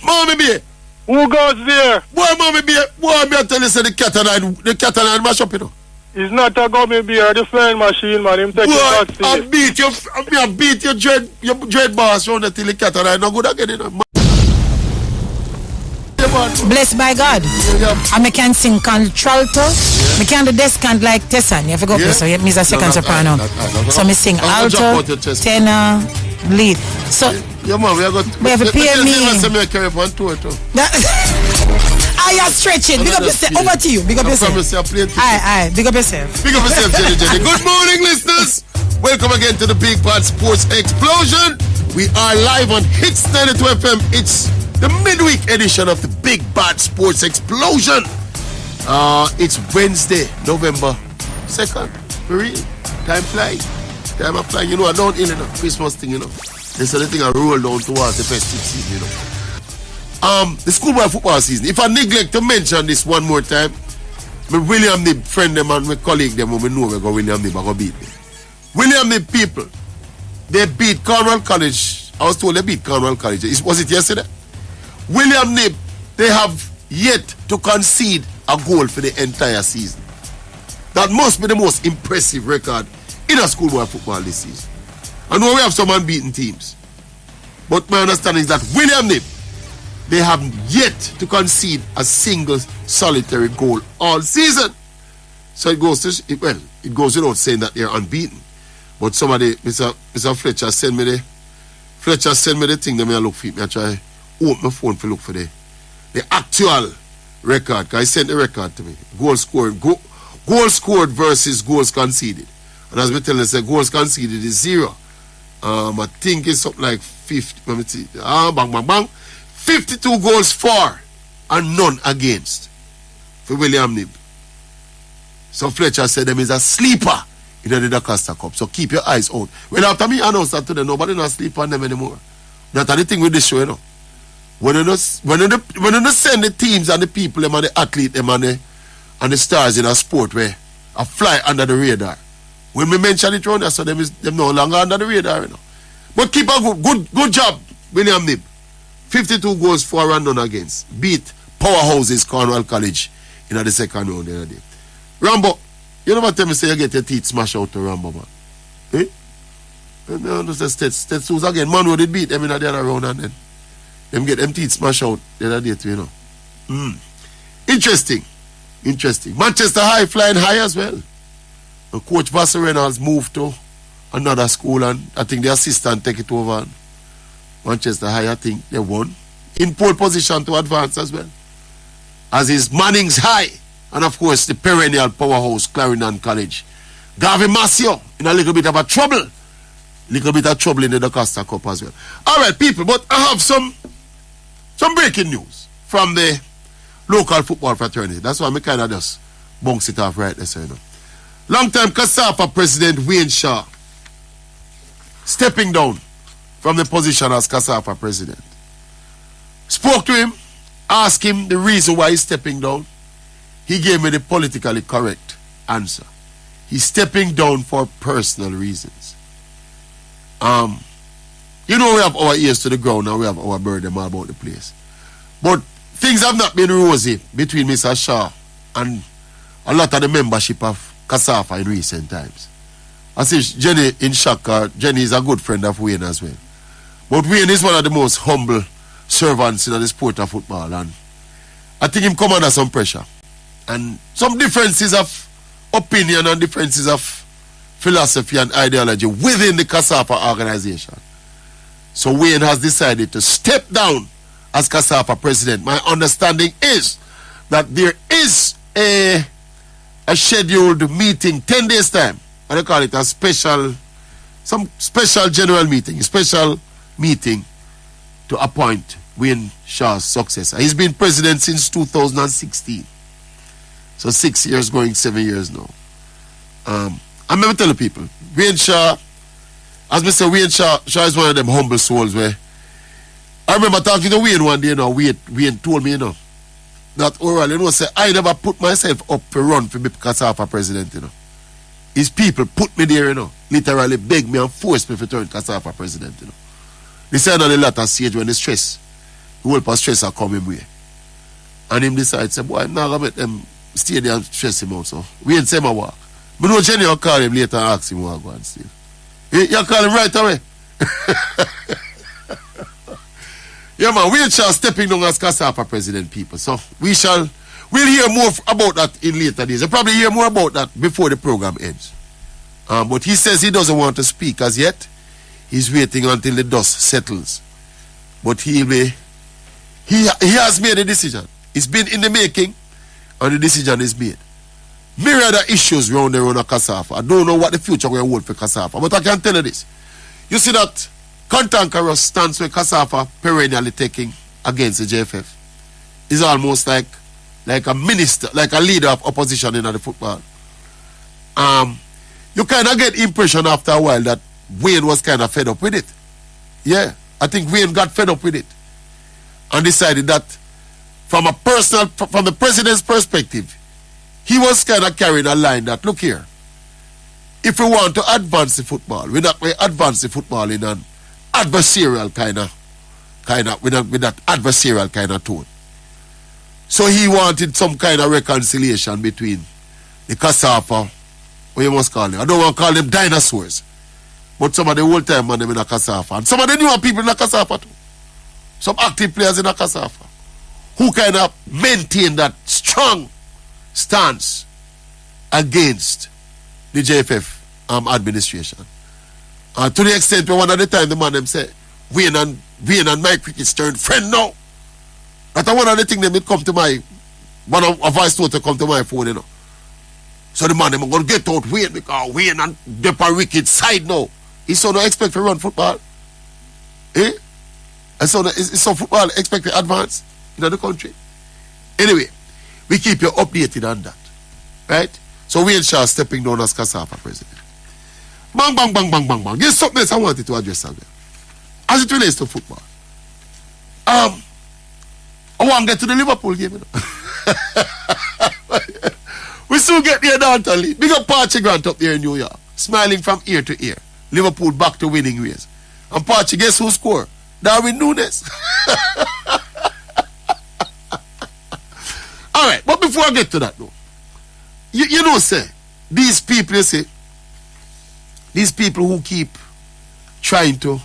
Mammee Bay. Who goes there? Boy, Mammee Bay. Boy, I tell you, say the cat and I mash up, you know. It's not a gummy beer, the flying machine, man. Him take it back. I beat your dread boss round until the cat and I no good again, you know. Blessed by God. I can sing contralto. I can do descant like Tessan. You have to go up so it means a second soprano. So I sing alto, tenor, lead. So we have to pay me. I am stretching. Big up yourself. Over to you. Big up yourself. Aye. Big up yourself. Big up yourself, Jenny. Good morning, listeners. Welcome again to the Big Bad Sports Explosion. We are live on Hits 92 FM. It's the midweek edition of the Big Bad Sports Explosion. It's Wednesday, November 2nd. For real. Time flies. Time of flying. You know, I don't ill enough. Christmas thing, you know. This is the thing I roll down towards the festive season, you know. The schoolboy football season. If I neglect to mention this one more time, my William Nib friend them and my colleague them when we know we go William Nib I go beat them. William Nib people, they beat Cornwall College. I was told they beat Cornwall College. Was it yesterday? William Nib, they have yet to concede a goal for the entire season. That must be the most impressive record in a schoolboy football this season. I know we have some unbeaten teams, but my understanding is that William Nib, they have yet to concede a single solitary goal all season. So it goes without saying that they're unbeaten. But somebody, Mr. Fletcher send me the thing that I look for. I try open my phone to look for the actual record. Because he sent the record to me. Goal scored versus goals conceded. And as we tell them, goals conceded is 0. I think it's something like 50. Let me see. Bang. 52 goals for and none against for William Nib. So Fletcher said them is a sleeper in the DaCosta Cup. So keep your eyes out. Well, after me announce that today, nobody not sleep on them anymore. That's the thing with this show, you know. When you send the teams and the people, them and the athlete, them and the stars in a sport where I fly under the radar. When we mention it around there, so them no longer under the radar, you know. But keep a good job, William Nib. 52 goals for and none against. Beat powerhouses Cornwall College in the second round the other day. Rambo, you never tell me say you get your teeth smashed out to Rambo, man. Eh? And I understand Stats again. Man who did beat them in the other round and then them get them teeth smashed out the other day too, you know. Interesting. Manchester High flying high as well. And Coach Vassar Reynolds moved to another school and I think the assistant take it over and Manchester High, I think they won. In pole position to advance as well. As is Manning's High. And of course, the perennial powerhouse, Clarendon College. Gavin Masio in a little bit of trouble in the DaCosta Cup as well. All right, people, but I have some breaking news from the local football fraternity. That's why I kind of just bounce it off right there, so you know. Long-time CASAFA President Wayne Shaw stepping down from the position as CASAFA president. Spoke to him, asked him the reason why he's stepping down. He gave me the politically correct answer. He's stepping down for personal reasons. You know we have our ears to the ground and we have our burden all about the place. But things have not been rosy between Mr. Shaw and a lot of the membership of CASAFA in recent times. I see Jenny in shock. Jenny is a good friend of Wayne as well. But Wayne is one of the most humble servants in the sport of football, and I think him come under some pressure. And some differences of opinion and differences of philosophy and ideology within the CASAFA organization. So Wayne has decided to step down as CASAFA president. My understanding is that there is a scheduled meeting 10 days time. What do you call it? Some special general meeting, special meeting to appoint Wayne Shaw's successor. He's been president since 2016. So 6 years going 7 years now. I'm going to tell the people, Wayne Shaw, as I say, Wayne Shaw is one of them humble souls where I remember talking to Wayne one day, Wayne told me, that oral, say, I never put myself up to run for CASAFA president, His people put me there, literally begged me and forced me to turn CASAFA president, They said on the latter stage when the stress the whole for stress are coming way. And him decide, say, boy, I'm not going to make them stay there and stress him out. So we ain't say my walk. But no, Jenny will call him later and ask him what go and see. You call him right away. Yeah, man, we shall stepping down as CASAFA president, people. So we'll hear more about that in later days. You'll probably hear more about that before the program ends. But he says he doesn't want to speak as yet. He's waiting until the dust settles. But he has made a decision. It's been in the making, and the decision is made. Myriad of issues around the CASAFA. I don't know what the future will hold for CASAFA, but I can tell you this. You see that cantankerous stance where CASAFA perennially taking against the JFF is almost like a minister, like a leader of opposition in the football. You kind of get the impression after a while that Wayne was kind of fed up with it. Yeah, I think Wayne got fed up with it and decided that from the president's perspective, he was kind of carrying a line that, look here, if we want to advance the football, we're not going to advance the football in an adversarial kind of with that adversarial kind of tone. So he wanted some kind of reconciliation between the CASAFA, what you must call them. I don't want to call them dinosaurs, but some of the old time man them in a CASAFA, and some of the newer people in a CASAFA too. Some active players in a CASAFA who kind of maintain that strong stance against the JFF administration. To the extent where one at the time the man them say, Wayne and Mike Cricket's turned friend now. That's one of the things them come to my, one of a voice note to come to my phone, you know. So the man them going to get out Wayne because Wayne and Depa Ricketts side now. He so no expect to run football. Eh? And so football expect to advance in the country. Anyway, we keep you updated on that. Right? So Wayne Shaw stepping down as CASAFA president. Bang, bang, bang, bang, bang, bang. Here's something else I wanted to address again. As it relates to football. I want to get to the Liverpool game, you know. We soon get there down to Lee. Big up Pachi Grant up there in New York. Smiling from ear to ear. Liverpool back to winning ways. And Pachi, guess who scored? Darwin Nunes. Alright, but before I get to that though, you know, say, these people, you say, these people who keep trying to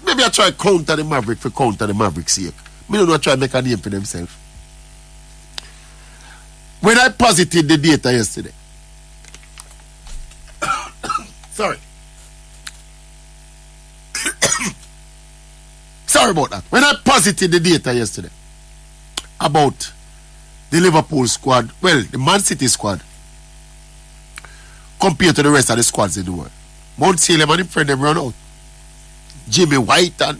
maybe I try counter the Maverick for counter the Maverick's sake. Me don't know try to make a name for themselves. When I posited the data yesterday, sorry. Sorry about that. When I posited the data yesterday about the Liverpool squad, well, the Man City squad, compared to the rest of the squads in the world, Mount Salem and his friend them run out. Jimmy White and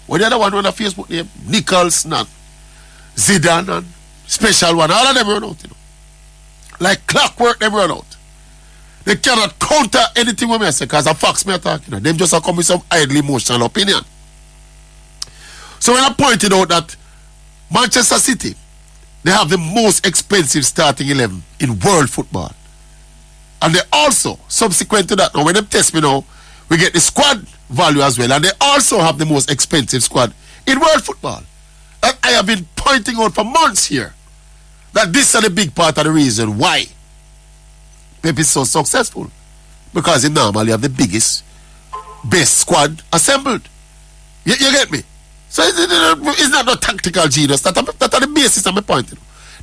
what the other one on the Facebook name? Nicholson and Zidane and special one. All of them run out, you know. Like clockwork, them run out. They cannot counter anything with me I say, because the facts me are talking. Them just come with some idle emotional opinion. So when I pointed out that Manchester City, they have the most expensive starting 11 in world football. And they also, subsequent to that, now when they test me now, we get the squad value as well. And they also have the most expensive squad in world football. And I have been pointing out for months here that this is a big part of the reason why Pep is so successful. Because he normally have the biggest, best squad assembled. You get me? So it's not no tactical genius. That's the basis of my point.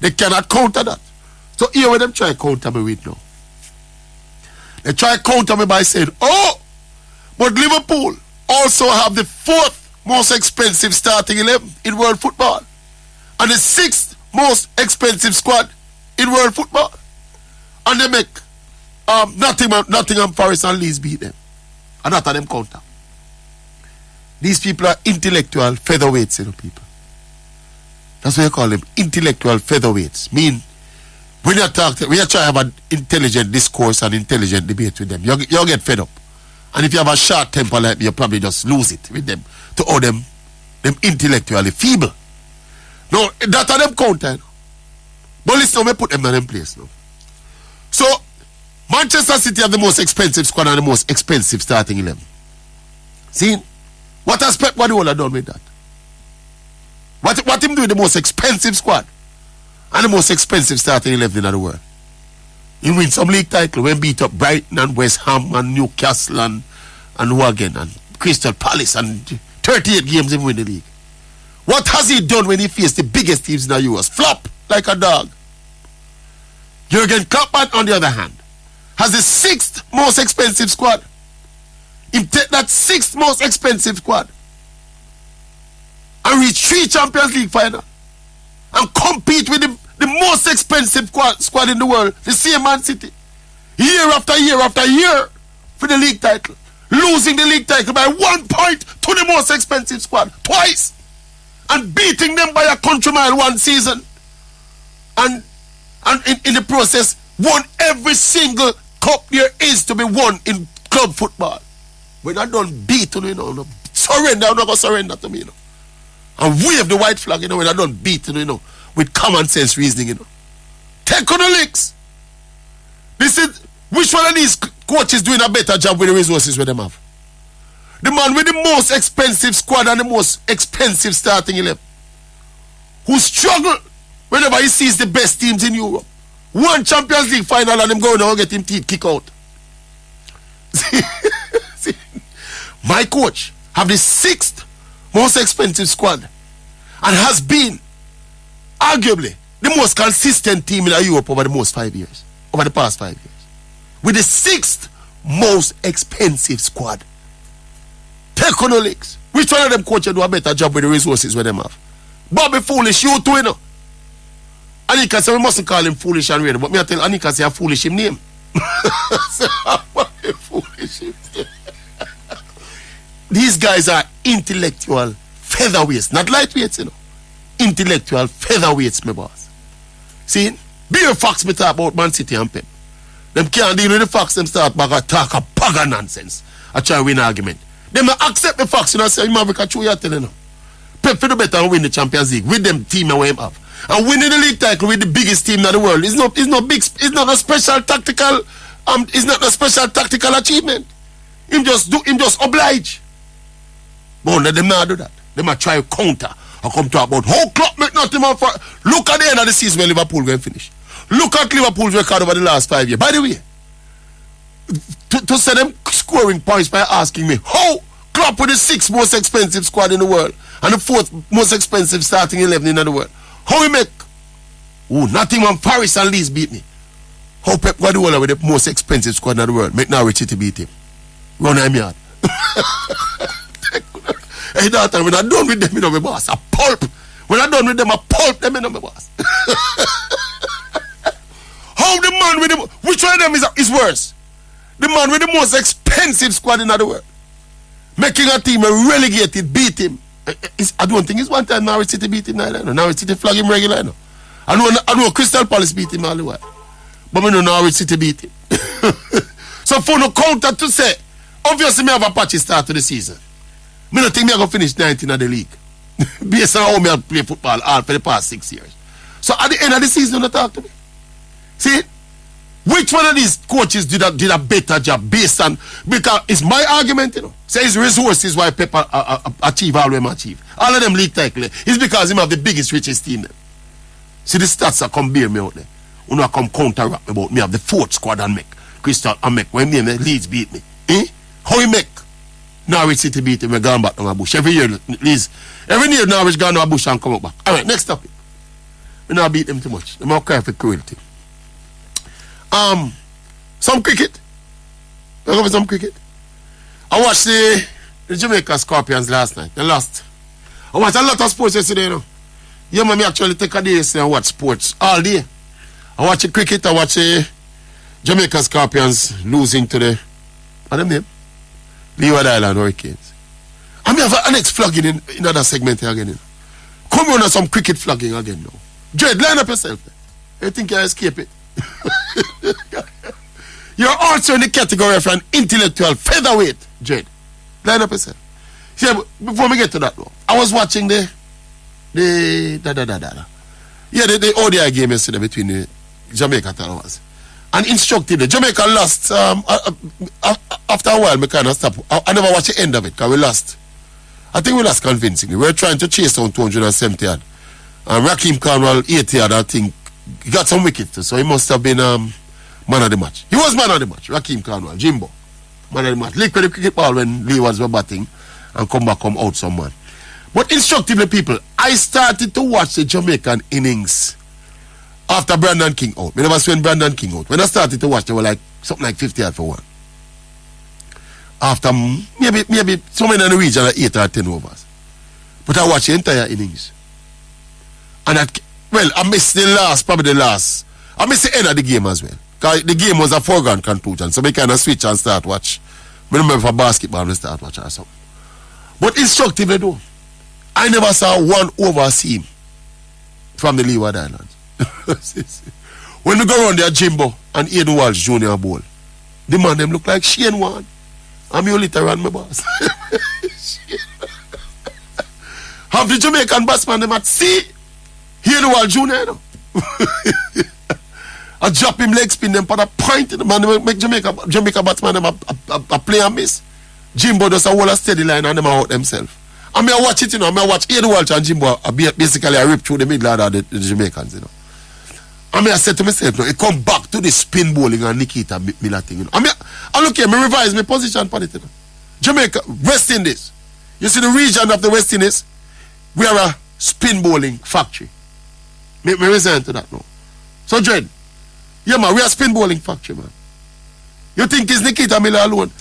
They cannot counter that. So here when them try to counter me with now. They try to counter me by saying, oh, but Liverpool also have the 4th most expensive starting 11 in world football. And the 6th most expensive squad in world football. And they make Nottingham Forest and Leeds beat them. And that are them counter. These people are intellectual featherweights, you know, people. That's what you call them, intellectual featherweights. Mean, when you talk, when you try to have an intelligent discourse and intelligent debate with them, you'll get fed up. And if you have a short temper like me, you probably just lose it with them to owe them intellectually feeble. No, that are them counter. You know? But listen, we put them in them place now. So, Manchester City have the most expensive squad and the most expensive starting 11. See? What has Pep Guardiola done with that? What him do with the most expensive squad and the most expensive starting 11 in the world? He win some league title when beat up Brighton and West Ham and Newcastle and who again and Crystal Palace and 38 games he win the league. What has he done when he faced the biggest teams in the US? Flop like a dog. Jurgen Klopp, on the other hand, has the 6th most expensive squad. He take that 6th most expensive squad and reach 3 Champions League final and compete with the most expensive squad in the world, the same Man City, year after year after year for the league title, losing the league title by 1 point to the most expensive squad twice and beating them by a country mile one season, and in the process won every single cup there is to be won in club football. When I don't beat you, no, surrender, I'm not gonna surrender to me, you know. And wave the white flag, you know, when I don't beat you, know, with common sense reasoning, you know. Take on the licks. This is which one of these coaches doing a better job with the resources where them have? The man with the most expensive squad and the most expensive starting 11, who struggle whenever he sees the best teams in Europe. One Champions League final and him going to get him teeth kick out. See, my coach have the 6th most expensive squad and has been arguably the most consistent team in Europe over the past 5 years. With the 6th most expensive squad. Take on the leagues. Which one of them coaches do a better job with the resources where them have? Bobby Foolish, you too, you know. Anika say we mustn't call him foolish and weird, but me I tell Anika say I foolish him name. Foolish him name. These guys are intellectual featherweights, not lightweights, you know. Intellectual featherweights, my boss. See, beer facts me talk about Man City and Pep. Them can't deal with the facts, them start back and talk a bag of nonsense. I try to win argument. Them accept the facts, you know, say, Maverick, you are telling them. Pep for the better and win the Champions League with them team and him have. And winning the league title with the biggest team in the world is not a special tactical achievement. Him just oblige. But let them not do that. They might try to counter or come talk about how Klopp make nothing more for. Look at the end of the season when Liverpool going to finish. Look at Liverpool's record over the last 5 years. By the way, to say them scoring points by asking me how Klopp with the 6th most expensive squad in the world and the 4th most expensive starting 11 in the world, how he make? Nottingham Forest and Leeds beat me. How Pep Guardiola with the most expensive squad in the world make Norwich City beat him? Run him yard. Hey, that time when I'm done with them, you know, my boss, a pulp. When I'm done with them, I pulp them, you know, my boss. How the man with the which one of them is worse? The man with the most expensive squad in the world, making a team relegated, beat him. I don't think it's one time Norwich City beat him. No. Norwich City flag him regular. No. I know Crystal Palace beat him all the while, but I know Norwich City beat him. So for no counter to say, obviously me have a patchy start to the season. I don't think me going to finish 19th in the league based on how me play football all for the past 6 years. So at the end of the season, don't talk to me. See, which one of these coaches did a better job based on, because it's my argument, you know. Say his resources why Pep achieve all them achieve. All of them league title is because him have the biggest, richest team. Then. See the stats that come bear me out there. You know, come counteract me about me have the 4th squad and make Crystal and make when me and Leeds beat me. How he make? Norwich City beat him, we gone back to my bush. Every year Norwich gone to my bush and come up back. Alright, next topic. We not beat them too much. They might cry for cruelty. Some cricket. I go for some cricket. I watched the Jamaica Scorpions last night. They lost. I watched a lot of sports yesterday, you know. Yeah, man, me actually take a day yesterday and watch sports all day. I watch the cricket, I watch the Jamaica Scorpions losing to the, what them name? Leeward Island Hurricanes. I mean, I have a next flagging in another segment here again. You know. Come on some cricket flagging again now. Dread, line up yourself. You think you escape it? You're also in the category of an intellectual featherweight, Dread. Line up yourself. See, before we get to that, though, I was watching the ODI game yesterday between the Jamaica Towers. And instructively, Jamaica lost. After a while, I kind of stopped. I never watched the end of it because we lost. I think we lost convincingly. We were trying to chase down 270 yard. And Raheem Cornwall 80 yard, I think, he got some wickets too, so he must have been man of the match. He was man of the match, Raheem Cornwall, Jimbo. Man of the match. Liquid the cricket ball when Lee was batting and come out someone. But instructively, people, I started to watch the Jamaican innings after Brandon King out. We never seen Brandon King out. When I started to watch, they were like something like 50 yard for one. After maybe somewhere in the region of 8 or 10 overs. But I watched the entire innings. And I missed probably the last. I missed the end of the game as well. Because the game was a foregone conclusion. So we kind of switch and start watch. I remember for basketball, we start watch or something. But instructively though, I never saw one over seam from the Leeward Islands. When we go around there, Jimbo and Aiden Walsh Jr. Bowl, the man them look like Shane Warne. I'm your literal my boss. Have the Jamaican batsman them at sea? Aiden Walsh Jr. You know? I drop him leg spin them for a point in the man make Jamaica batsman them a play and miss. Jimbo does a whole steady line and them out themselves. I mean, I watch it, you know. I mean, I watch Aiden Walsh and Jimbo basically I rip through the middle of the Jamaicans, you know. I mean, I said to myself, no, it come back to the spin bowling and Nikita Miller thing, you know. I mean, I look here, I revise my position for it, you know. Jamaica, West Indies. You see the region of the West Indies, we are a spin bowling factory. Me resign to that now. So, Dread, yeah, man, we are a spin bowling factory, man. You think it's Nikita Miller alone?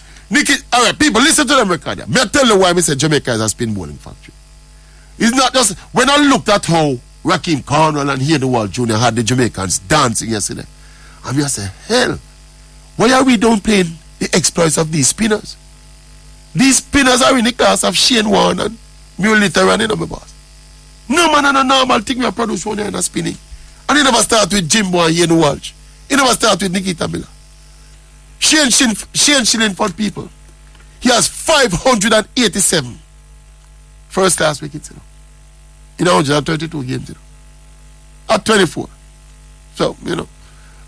All right, people, listen to them record. Me I tell you why I say Jamaica is a spin bowling factory. It's not just when I looked at how Raheem Cornwall and Aiden Walsh Jr. had the Jamaicans dancing yesterday, and I said, hell, why are we downplaying the exploits of these spinners? These spinners are in the class of Shane Warne and Mule Teran, you know, my boss. No man and a normal thing we produce one in a spinning. And he never start with Jimbo and Aiden Walsh. He never start with Nikita Miller. Shane Shillingford people. He has 587 first class wickets, you know. In 132 games, you know. At 24. So, you know.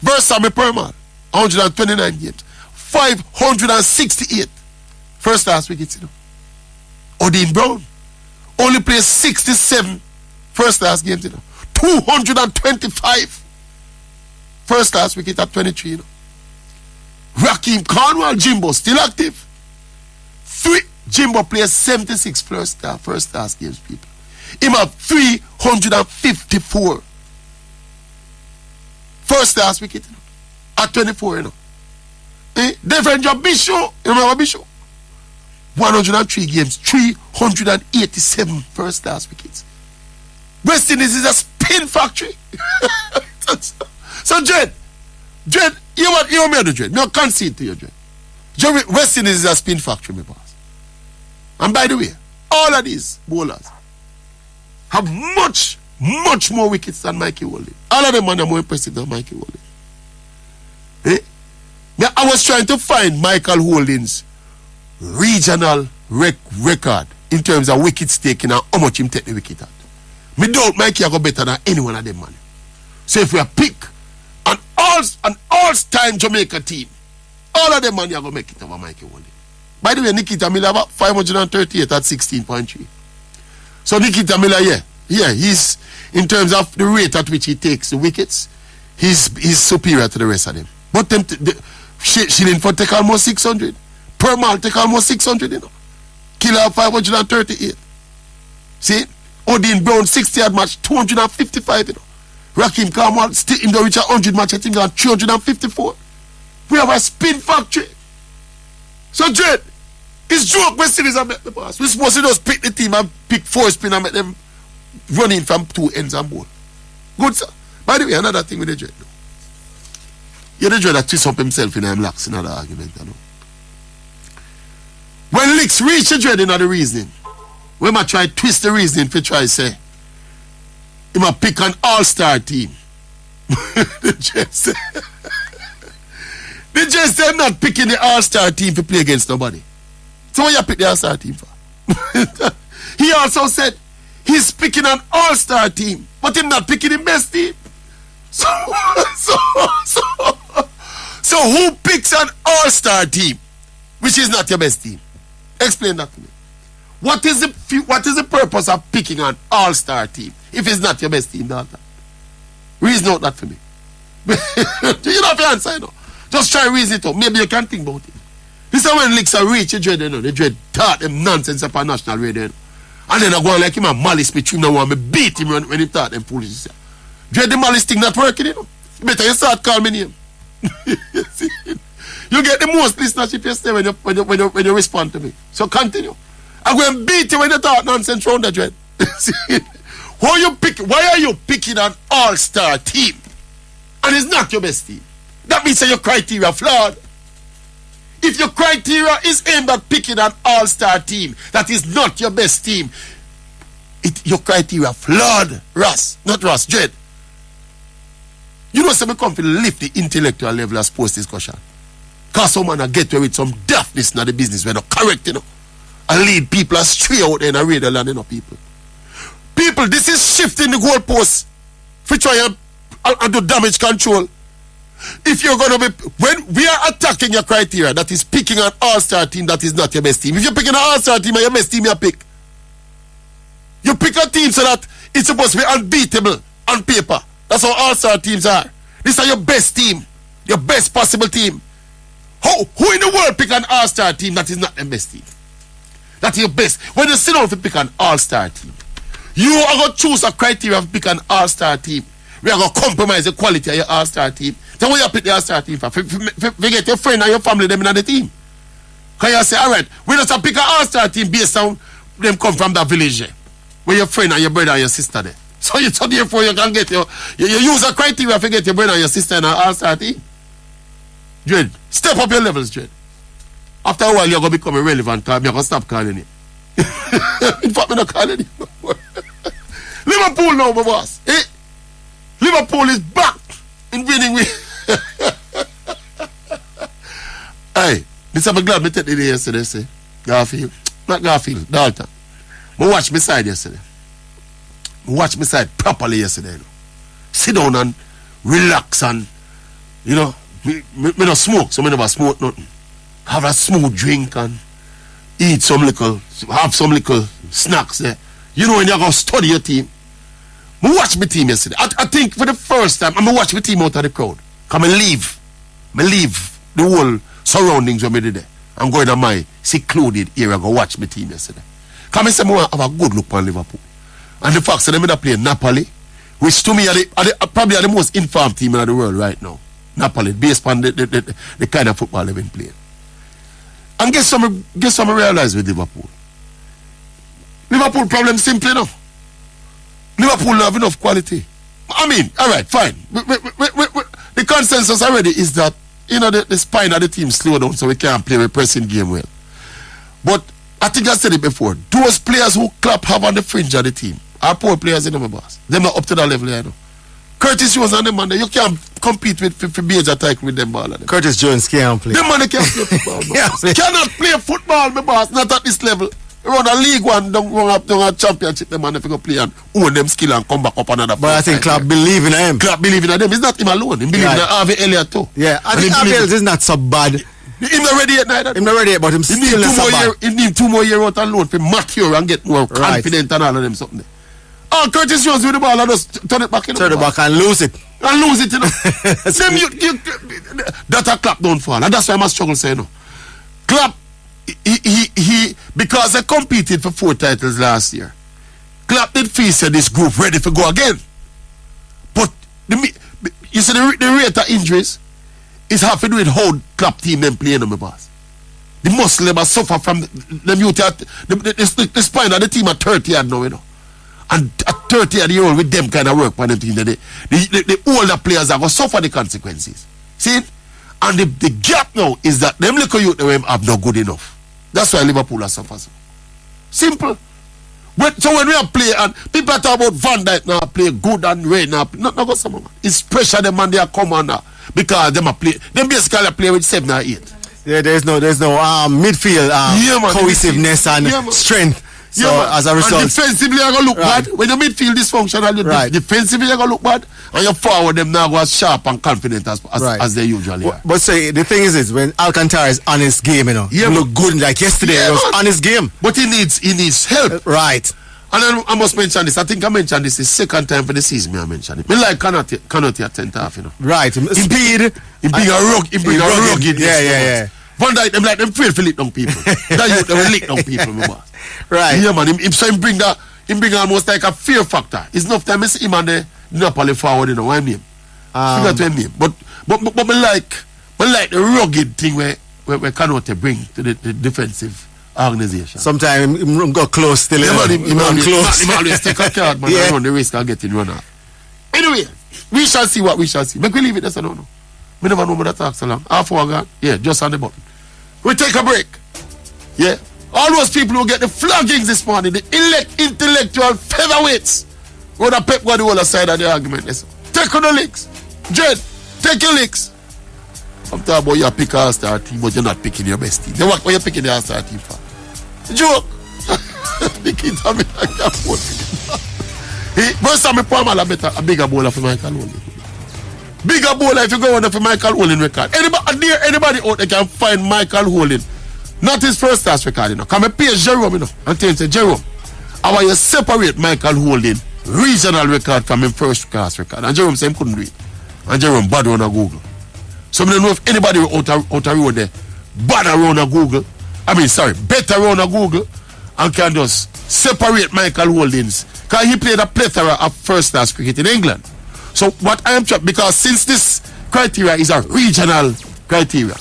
Versus Sammy Permal, 129 games. 568 first class wickets, you know. Odin Brown only plays 67 first class games, you know. 225 first class wickets at 23, you know. Raheem Cornwall, Jimbo, still active. Jimbo plays 76 first class games, people. Him have 354 first class wickets, you know, at 24, you know. Different job, Bishop. You remember Bishop? 103 games, 387 first class wickets. West Indies is a spin factory. So, Jed, you want me to Jed? No, concede to you, Jed. West Indies is a spin factory, my boss. And by the way, all of these bowlers have much more wickets than Mikey Holding. All of them are more impressive than Mikey Holding. Now, I was trying to find Michael Holding's regional record in terms of wickets taken and how much him take the wicket at. Me doubt Mikey will go better than any one of them, man. So if we pick an all-time Jamaica team, all of them man are going to make it over Mikey Holding. By the way, Nikita Miller about 538 at 16.3. So Nikita Miller, yeah, he's in terms of the rate at which he takes the wickets, he's superior to the rest of them. But them Shillingford take almost 600. Permal take almost 600, you know. Killer 538. See? Odin Brown 60 yard match, 255, you know. Raheem Cornwall still in the reach 100 match, I think 354. We have a spin factory. So, Jed, it's joke West Indies have met the boss. We're supposed to just pick the team and pick 4 spin and make them run in from 2 ends and bowl. Good, sir. By the way, another thing with the Jed. Yeah, the Jed that twist up himself in him lacks another argument, you know. When Licks reach the Jed in the reasoning, when I try to twist the reasoning for try to say, he might pick an all-star team. The Jed said, I'm not picking the all-star team to play against nobody. So what you pick the all-star team for? He also said he's picking an all-star team, but he's not picking the best team. So who picks an all-star team, which is not your best team? Explain that to me. What is the purpose of picking an all-star team if it's not your best team, daughter? Reason out that for me. You don't have to answer, you know. Just try to reason it out. Maybe you can think about it. This is when leaks are reach, you dread, you know. They dread talk them nonsense up on national radio, you know. And then I go on like him and malice between them and me beat him when he thought them foolishness. Dread the malice thing not working, you know. Better you start calling me name. You get the most listenership yesterday when you respond to me. So continue. I'm going to beat you when you talk nonsense round the dread. Why are you picking an all-star team? And it's not your best team. That means that your criteria flawed. If your criteria is aimed at picking an all-star team that is not your best team, your criteria flawed, Ross, not Ross, Dread. You know, some come to lift the intellectual level of sports discussion. Because someone get away with some daftness in the business where they're correct, you know, and lead people astray out there in a radio land, you know, people. People, this is shifting the goalposts for try and do damage control. If you're going to be, when we are attacking your criteria, that is picking an all-star team that is not your best team. If you're picking an all-star team and your best team you pick, you pick a team so that it's supposed to be unbeatable on paper. That's how all-star teams are. These are your best team, your best possible team. Who in the world pick an all-star team that is not the best team? That's your best. When you sit down to pick an all-star team, you are going to choose a criteria to pick an all-star team. We are going to compromise the quality of your all-star team. So what you pick the all-star team for? Forget your friend and your family, them in the team. Because you say, all right, we just pick an all-star team based on them come from that village there, where your friend and your brother and your sister there. So therefore you can get you use a criteria to get your brother and your sister in an all-star team. Dread, step up your levels, Dread. After a while, you're going to become irrelevant because you're going to stop calling it. In fact, I'm not calling it no more. Liverpool now, my boss. Eh? Liverpool is back in winning with. Hey, I'm glad me take the day yesterday, say. Garfield. Not Garfield, Dalton. I watched my side yesterday. I watched my side properly yesterday. You know. Sit down and relax and, you know, me not smoke, so I never smoke nothing. Have a smooth drink and have some little snacks there. You know when you're going to study your team. I watch my team yesterday. I think for the first time, I'm going to watch my team out of the crowd. Come and leave the whole surroundings where I did there. I'm going to my secluded area go watch my team yesterday. Come and say, I have a good look on Liverpool. And the fact that they're playing Napoli, which to me are probably the most informed team in the world right now. Napoli, based on the kind of football they've been playing. And guess what I realized with Liverpool? Liverpool problem simple enough. Liverpool don't have enough quality. I mean, all right, fine. The consensus already is that, you know, the spine of the team slow down so we can't play a pressing game well. But I think I said it before. Those players who Klopp have on the fringe of the team are poor players in my boss. They're not up to that level, you know. Curtis Jones and them man, you can't compete with major title with them ball. Curtis Jones can't play. Them man can't play football. Cannot play football, my boss. Not at this level. Around a League One, don't a championship, them man if you go play and own them skill and come back up another. But I think Klopp believe in him. Klopp believe in them. It's not him alone. He believe in Harvey Elliott too. Yeah, I think Harvey Elliott is not so bad. He's not ready yet neither. He's not ready yet, but he's still not so bad. He need 2 more years out alone to mature and get more confident and all of them something. Oh, Curtis Jones with the ball and just turn it back. Turn it back and lose it. And lose it, you know. That a Klopp don't fall. And that's why I must struggle say, you know. Klopp, he because they competed for 4 titles last year. Klopp did face this group ready to go again. But you see the rate of injuries is half to do with how Klopp team them playing on my boss. The muscle them suffer from the spine of the team at 30 years now, you know. And at 30 years old with them kind of work on them team, the older players are going to suffer the consequences. See? And the gap now is that them little youth have not good enough. That's why Liverpool are suffering. Simple. So when we are playing, and people talk about Van Dijk now play good and Ray now, not go some. It's pressure them and they are coming now because them are play. Them basically play with 7 or 8. Yeah, there's no midfield cohesiveness and strength. So as a result, and defensively you're gonna look bad. When your midfield dysfunctional, defensively you're gonna look bad, and your forward them now go as sharp and confident as they usually are. But say the thing is when Alcantara is on his game, he look good like yesterday. He was on his game. But he needs help. Right. And I must mention this. I think I mentioned this the second time for the season. I mentioned it. Me like Connaughton at 10th. Right. Speed. He bring a rugged. Yeah. One day them like them afraid to lick down people. That youth they will lick down people, my boss. Right. Yeah, man. Him bring almost like a fear factor. It's enough time I see him and the Napoli forward, what I mean. Forgot what I mean. But me like the rugged thing where Connaughton bring to the defensive organization. Sometimes he go close still. He always take a card, man, and run the risk of getting run out. Anyway, we shall see what we shall see. But we leave it as I don't know. We never know what that talks so long. Half hour gone. Yeah, just on the button. We take a break. Yeah. All those people who get the floggings this morning, the intellectual featherweights, who the Pep Guardiola side of the argument. Listen. Take on the licks. Jed, take your licks. I'm talking about you pick an all-star team, but you're not picking your best team. Then what you're picking the all-star team for? Joke. Nikita, me like first time I put a bigger bowler for Michael Olin. Bigger bowler if you go on for Michael Olin record. Anybody out there can find Michael Olin. Not his first class record, Come and pay Jerome, and tell him, say, Jerome, I want you to separate Michael Olin regional record from his first class record. And Jerome said he couldn't do it. And Jerome bad on Google. So I don't know if anybody out the road there bad around Google. Better around Google and can just separate Michael Holdings. Because he played a plethora of first class cricket in England. So what I am trying, because since this criteria is a regional criteria,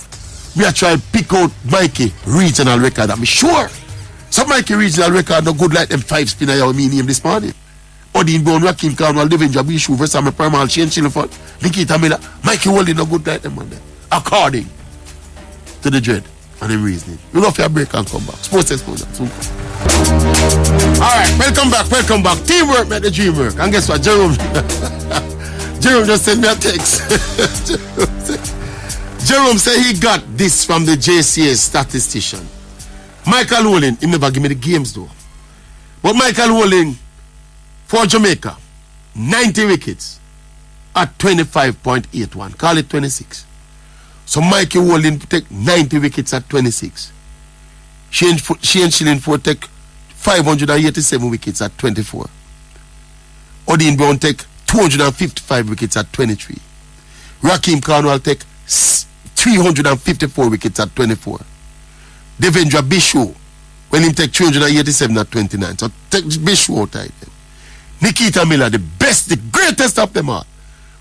we are trying to pick out Mikey regional record. I'm sure. So Mikey regional record no good like them 5 spinner you me name this morning. Odin Brown, Rakim Carnwell, Devin Jabishu, versus my Primal Shane Chilliford, Nikita Miller, Mikey Holding no good like them man there. According to the dread and the reasoning. We'll go for a break and come back. Sports Exposure. Alright, welcome back. Teamwork made the dream work. And guess what? Jerome just sent me a text. Jerome said he got this from the JCA statistician. Michael Holding, he never give me the games though. But Michael Holding for Jamaica, 90 wickets at 25.81. Call it 26. So Mikey Holding take 90 wickets at 26. Shane Shillingford take 587 wickets at 24. Odin Brown take 255 wickets at 23. Rakim Carnwell take 354 wickets at 24. Devendra Bishu, when he take 387 at 29. So take Bishu out of it. Nikita Miller, the best, the greatest of them all,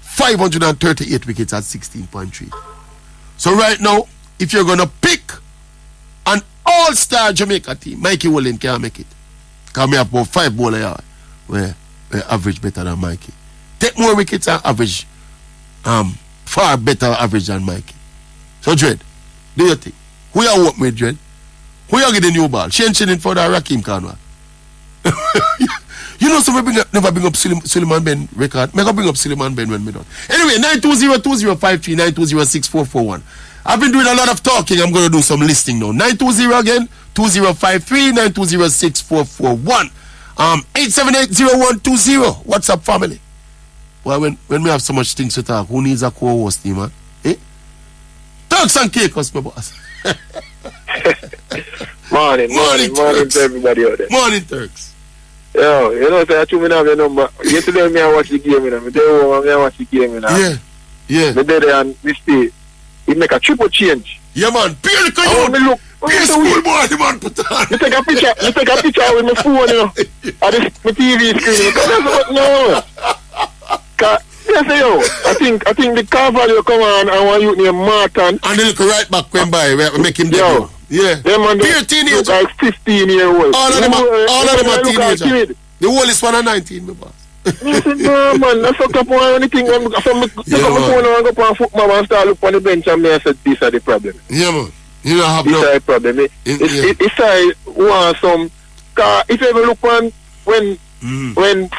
538 wickets at 16.3. So right now, if you're going to pick an all-star Jamaica team, Mikey Holding can't make it. Because we have about 5 bowlers where average better than Mikey. Take more wickets and average, far better average than Mikey. So Dread, do your thing. Who you working with, Dread? Who you get the new ball? Shane Shillingford or Rakim Carnwell? You know, so never bring up Suleiman Ben record. Make bring up Suleiman Ben when we done. Anyway, 920-2053, 920-6441. I've been doing a lot of talking. I'm going to do some listing now. 920 again, 2053, 920-6441. 878-0120. What's up, family? Well, when we have so much things to talk, who needs a co-host team, man? Eh? Turks and Caicos, my boss. Morning to everybody out there. Morning, Turks. Yo, you know, so I told me now your number. Yesterday, I watch the game, I watch the game, Yeah. The day and this day, he make a triple change. Yeah, man. Peer the look. school boy, the man put on. You take a picture with my phone, you know. At this, my TV screen. I think the car value come on and one youth named Martin. And the little right back when by, we make him debut. Yeah. Peer teenager. Like 15-year-old. All of them are teenagers. The oldest one are 19, my boss. I said, no, man, that's not the point or anything. I'm going to go on football and start look on the bench and I said, these are the problem. Yeah, man. You don't have these are the problem. It's I want some, if you ever look on when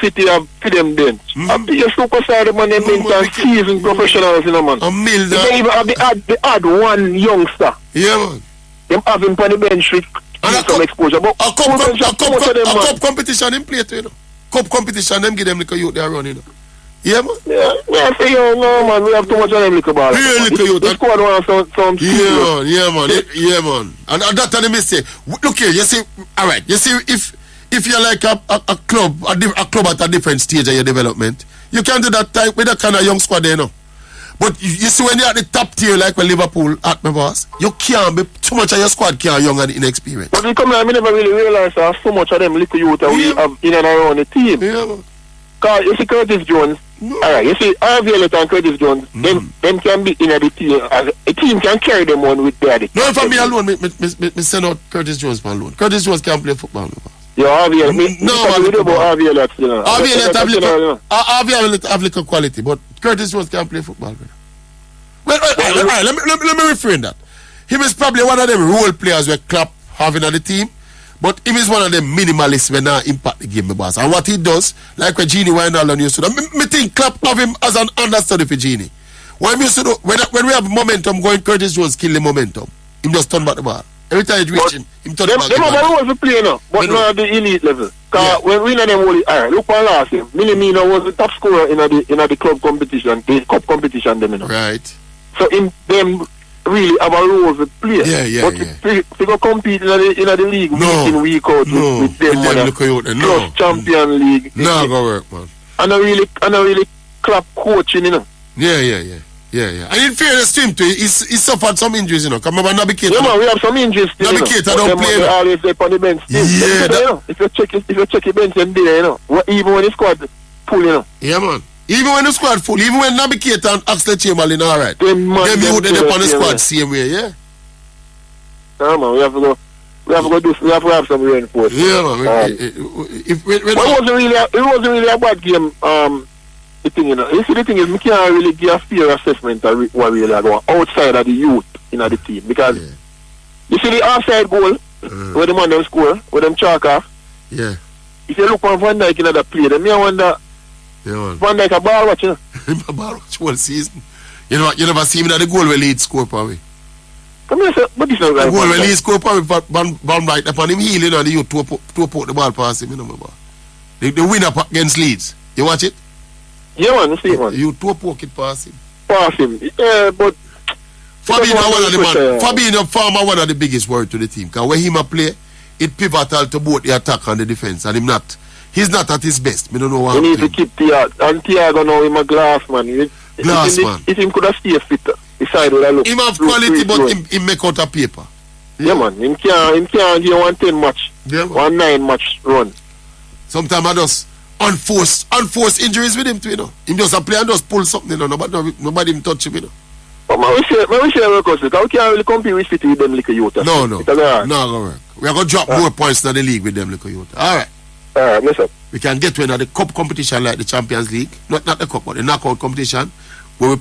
City have to them bench, I just look aside them and they bench and seasoned professionals, you know, man. A million. They even have the odd one youngster. Yeah, man. Them have him on the bench with give some exposure. But a cup competition in play too, you know. Cup competition, them give them like a youth they are running, you know. Yeah, man. Yeah, say, no, man, we have too much of them little ball. Yeah, little youth. The squad wants some yeah, man. And that's what I say. Look here, you see, all right, you see, if you're like a club at a different stage of your development, you can do that type with that kind of young squad there, you know. But you see, when you're at the top tier, like when Liverpool at my boss, you can't be too much of your squad can't young and inexperienced. But we come here, I never really realize so much of them little youth that we have in and around the team. Yeah, man. Because you see Curtis Jones, alright, you see Violet and Curtis Jones, them can be in the team. A team can carry them on with their. No, if I'm me alone, me send out Curtis Jones for alone. Curtis Jones can't play football. No, Violet. Violet have little quality, but Curtis Jones can't play football. Well, let me refrain that. He is probably one of them role players where Klopp having on the team. But he is one of them minimalists when I impact the game, my boss. And what he does, like when Genie Wijnaldum used to do, me think Klopp have him as an understudy for Genie. What he used to do, when we have momentum going, Curtis Jones kill the momentum. He just turn back the ball. Every time he reach him turn back the ball. Them was a player now, but not at the elite level. Because when we know them only, alright, look for last year, Minamino was the top scorer in the club competition, the cup competition, them, you know. Right. So in them really have a role to play. But to go compete in the league week in, week out with them plus Champion League. No, go work, man. And I really clap coaching, you know. Yeah. And in fairness to him too, he suffered some injuries, you know. Come on, Nikita. Yeah, man, we have some injuries still. Nikita don't play. They always play on the bench still. Yeah. If you check your bench them there, you know. Even when the squad pull, you know. Yeah, man. Even when the squad full, even when Nikita and Axel Chamberlain all right. Them youth they on the squad same way, yeah. Yeah, man, we have to have some reinforcement. Yeah, man. It wasn't really a bad game. The thing, you know, you see, the thing is, we can't really give a fair assessment of what really are going outside of the youth in the team. Because you see the offside goal where the man them score, where them chalk off. Yeah. If you look on Van Dijk in the play, then I wonder Van Dijk a ball watch, you know. A ball watch all season. You know, you never see him at the goal where Leeds score probably. Come here, sir. But this is not right. The goal where Leeds score probably Van Dijk upon him heel, you know, and the youth to put the ball past him, you know, the winner against Leeds. You watch it? Yeah, man, you see it, man. You poke it past him. Yeah, but Fabinho Farmer one of the biggest words to the team. Because when him a play, it pivotal to both the attack and the defense. And he's not at his best. I don't know why. He needs to keep Thiago. And Thiago now him a glass man. Man. If him could have stayed fit, beside where I look. Him have quality, but him make out a paper. Yeah, man. Him can't give 110 match. Yeah, 1-9 match run. Sometimes I just unforced injuries with him too, you know. Him just a play and just pull something, you know. Nobody him touch him, you know. But man, we share records because we can't really compete with City with them little youth. No, go work. We are going to drop more points than the league with them little youth. Alright, yes, sir. We can get to another cup competition like the Champions League. Not the cup, but the knockout competition. Where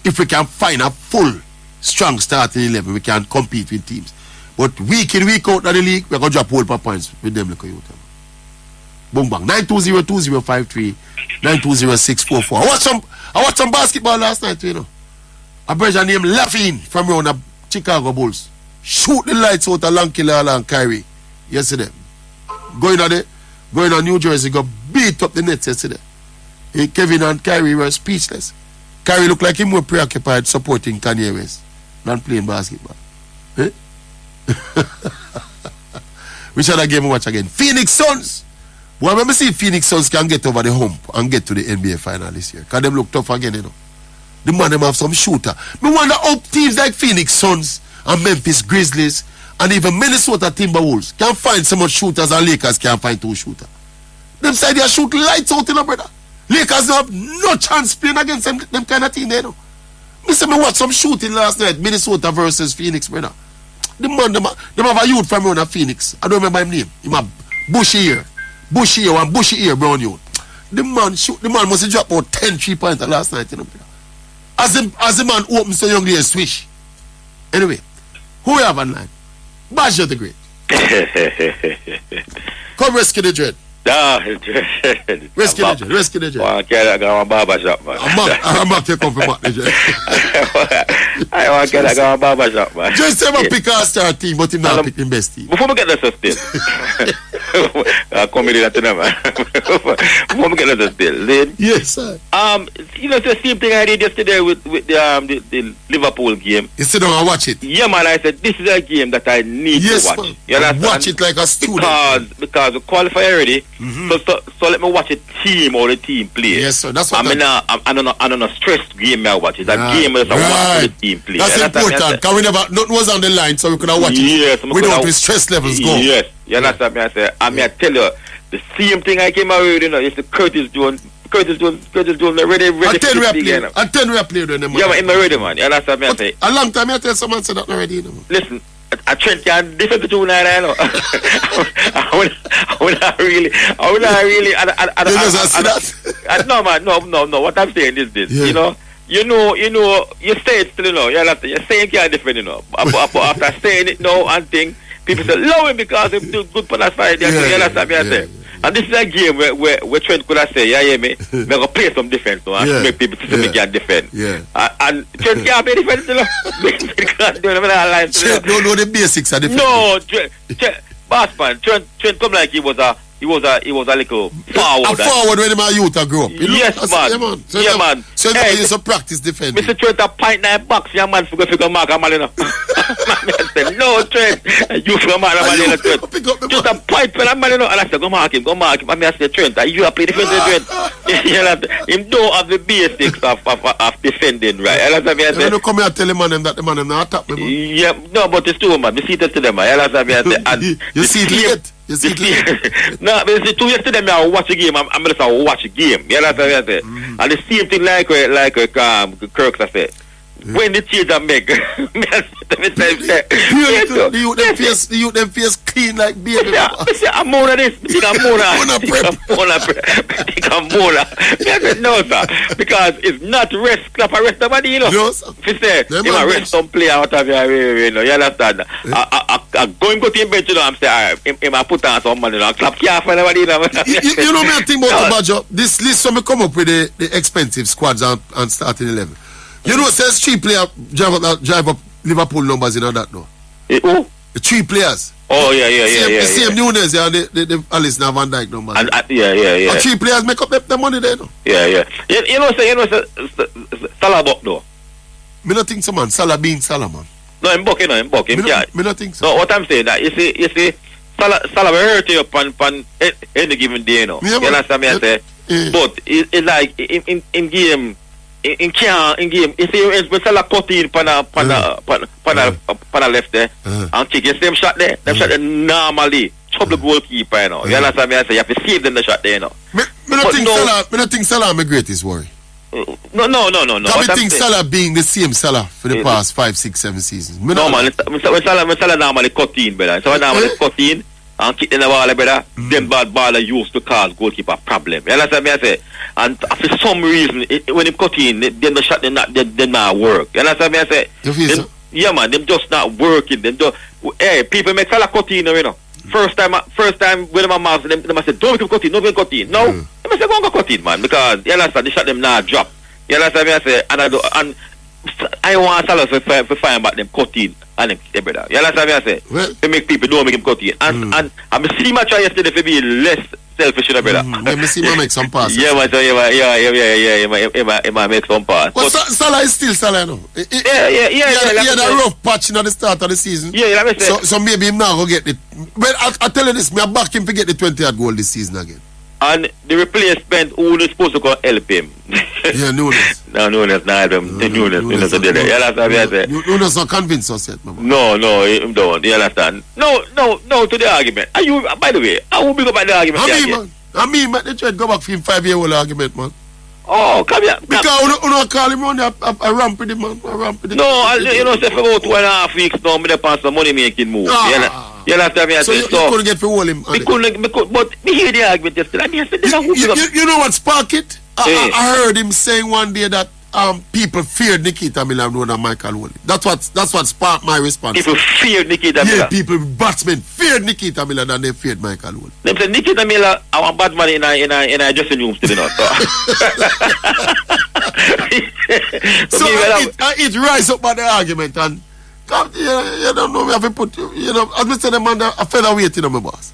if we can find a full, strong starting 11, we can compete with teams. But week in, week out of the league, we are going to drop whole points with them little youth. Boom bang. 920-2053 920-644. I watched some basketball last night, you know. A brother named Laffin from around the Chicago Bulls. Shoot the lights out of Lankila and Kyrie yesterday. Going on New Jersey, got beat up the Nets yesterday. Kevin and Kyrie were speechless. Kyrie looked like him more preoccupied supporting Kanye West than playing basketball. Eh? Which other game we watch again? Phoenix Suns. Well, let me see if Phoenix Suns can get over the hump and get to the NBA final this year. Because them look tough again, you know. The man them have some shooter. Me wonder how teams like Phoenix Suns and Memphis Grizzlies and even Minnesota Timberwolves can find so much shooters and Lakers can't find two shooters. Them side they shoot lights out, you know, brother. Lakers don't have no chance playing against them kind of team, you know. Me watch some shooting last night, Minnesota versus Phoenix, brother. The man them have a youth from around Phoenix. I don't remember his name. He have bushy ear, brown youth. The man must have dropped about 10 3-pointers last night, you know, brother. As the man opens so young, swish. Anyway, who we have online? Baggio the Great. Come rescue the dread. Rescue the dread. I got my barber shop, man. I'm back to come from the dread. I want to go a barber shop, man. Just say my pick our star team, but him not pick him best team. Before we get this still, come in that man. Before we get this still, then yes, sir. You know, it's the same thing I did yesterday with the Liverpool game. You sit down and watch it. Yeah, man. I said this is a game that I need to watch. Man. You understand? Watch it like a student. Because we qualify already. So let me watch a team or the team play. Yes, sir. That's what I'm on a stressed game I watch. It's a game that I watch the team play. That's important. Because we never, nothing was on the line, so we could have watched it. Yes, without the stress levels go. Yes. You understand me? I say, I tell you, the same thing I came out with, you know, it's the Curtis Jones already ready. And 10 we are played when them. Yeah, but I'm ready, man. You understand me? I say, a long time I tell someone said that already, you know. Listen, I Trent can different between I know. I would not really. No, man, no. What I'm saying is this, you know, you say it still, you know. You're saying can't different, you know. But after saying it now and thing, people say love him because he's too good for that side. You understand me? I say. And this is a game where Trent could have said, yeah, me gonna play some defense now and make people see me can defend. Yeah. And Trent can't play defense, you know. Trent don't know the basics of defense. No, Trent, boss man, Trent come like he was a little forward. A forward when my youth grow up. Yes, man. Yeah, man. So, yeah, man. So hey, you used to practice defending. Mr. Trent a pint 9 bucks, young man figure mark a man, you know. I said, no, Trent, you figure mark a man, you know, Trent. Just a pint pen a man, you know. And I said, go mark him. I mean, I said, Trent, you have played defense, Trent. You know, him don't have the basics of defending, right? And I said, you come here and tell the man that the man not attack me, man. Yeah, no, but it's true, man. We see it to them, man. And I said, you see it late. You see it no, but it's 2 years to them. I watch a game. I'm just watch a game. You know what I'm saying? And the same thing like Kirk said. When the change are make, the youth them face clean like baby. I'm more of this. I'm more of no, sir. Because it's not rest. Clap a rest somebody, you know. If you say, if I rest some player out of your, you know, you understand? I go and go to him bench, you know, I'm saying, I put on some money, you know, clap here for anybody, you know. You know me, I think about the Baggio. This list, when we come up with the expensive squads and starting 11. You know, says 3 players drive up Liverpool numbers in that now. Who? The 3 players. Oh, yeah. The same Nunes and the Alice and Van Dijk numbers. Yeah. And 3 players make up the money there, no? Yeah. You know, Salah buck though. Me not think so, man. Salah being Salah, man. No, I'm buck. Me not think so. No, what I'm saying that you see, Salah will hurt you upon any given day, you know. Yeah, you understand me? I say, but it's like in game. In game, you see, when Salah cut in pana left there and kick the same shot there. Them shot there normally trouble the goalkeeper, you know. You understand me? I say you have to save them the shot there, you know. Me not think Salah my greatest worry. No. I think Salah being the same Salah for the past 5, 6, 7 seasons. No, man. When Salah normally cut in, brother. So normally cut in and kick in the ball, brother. Them bad baller used to cause goalkeeper problem. You understand me? I say. And for some reason, when they cut in, then the shot they not work. You understand me? I say. Yeah, man. Them just not working. Them just people make Salah cut in, you know. First time when my mouth, them I say, don't cut in. No, them I say, go cut in, man, because you understand the shot them not drop. You understand me? I say, and I want Salah to find about them cut in and them brother. You understand me? I say, to make people don't make him cut in. And I see my try yesterday to be less selfish, you know, brother. Let me see him make some passes. Yeah, man. So he might make some pass. But Salah is still Salah, you know. Yeah. He had a rough patch in the start of the season. Yeah, let me say. So maybe him now go get it. But I tell you this, me I back him to get the 20th goal this season again. And the replacement who is supposed to go help him. Yeah, Nunes. No, Nunes, not him. Nunes did it. You understand? Nunes not convinced us yet, man. No, him don't. You understand? No, to the argument. Are you, by the way, I will be go back to the argument. I mean, man, they try to go back for him 5-year-old argument, man. Oh, come here. Because you don't call him on a ramp with him, man. No, you know, say for about 2.5 weeks now, me upon some money making move. You understand me? So you couldn't get to hold him? But me hear the argument yesterday. You know what sparked it? I heard him saying one day that people feared Nikita Miller more than Michael Woolley. That's what sparked my response. People feared Nikita Miller? Yeah, people, batsmen feared Nikita Miller than they feared Michael Woolley. They said Nikita Miller, I want bad man in a dressing room still, you know. So. So it rise up by the argument and you don't know, we have to put, as I said, them on a featherweight, my boss.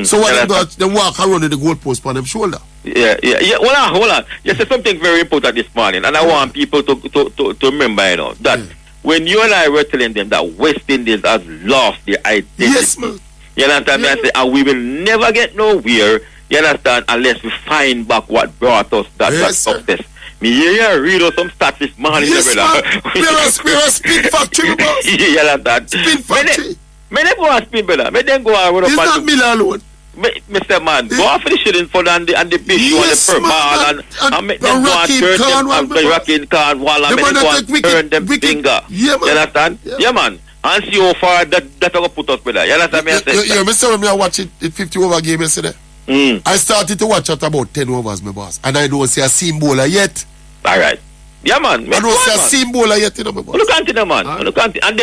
So what they walk around with the goalpost on them shoulder. Yeah. Hold on. You said something very important this morning, and I want people to remember, that when you and I were telling them that West Indies has lost their identity. Yes, man. You understand me? I say, and we will never get nowhere, you understand, unless we find back what brought us that success. Me here read out some stats this morning, brother. We are a spin factory, boss. You understand? Spin factory. Me never go and spin, brother. Me then go and run up. It's not me alone. Mr. Man, go off for the shilling for and the Bishop and the Perbal and make them go and turn them and the Rocking Cornwall and make them go and turn them finger. Yeah, man. You understand? Yeah, man. And see how far that will put us, brother. You understand me? Yeah, Mr. When I watch it 50 over game yesterday, I started to watch at about 10 overs, my boss. And I don't see a seam bowler yet. All right. Yeah, man. I don't see a seam bowler yet, my boss. Look at it, man. Look at it. And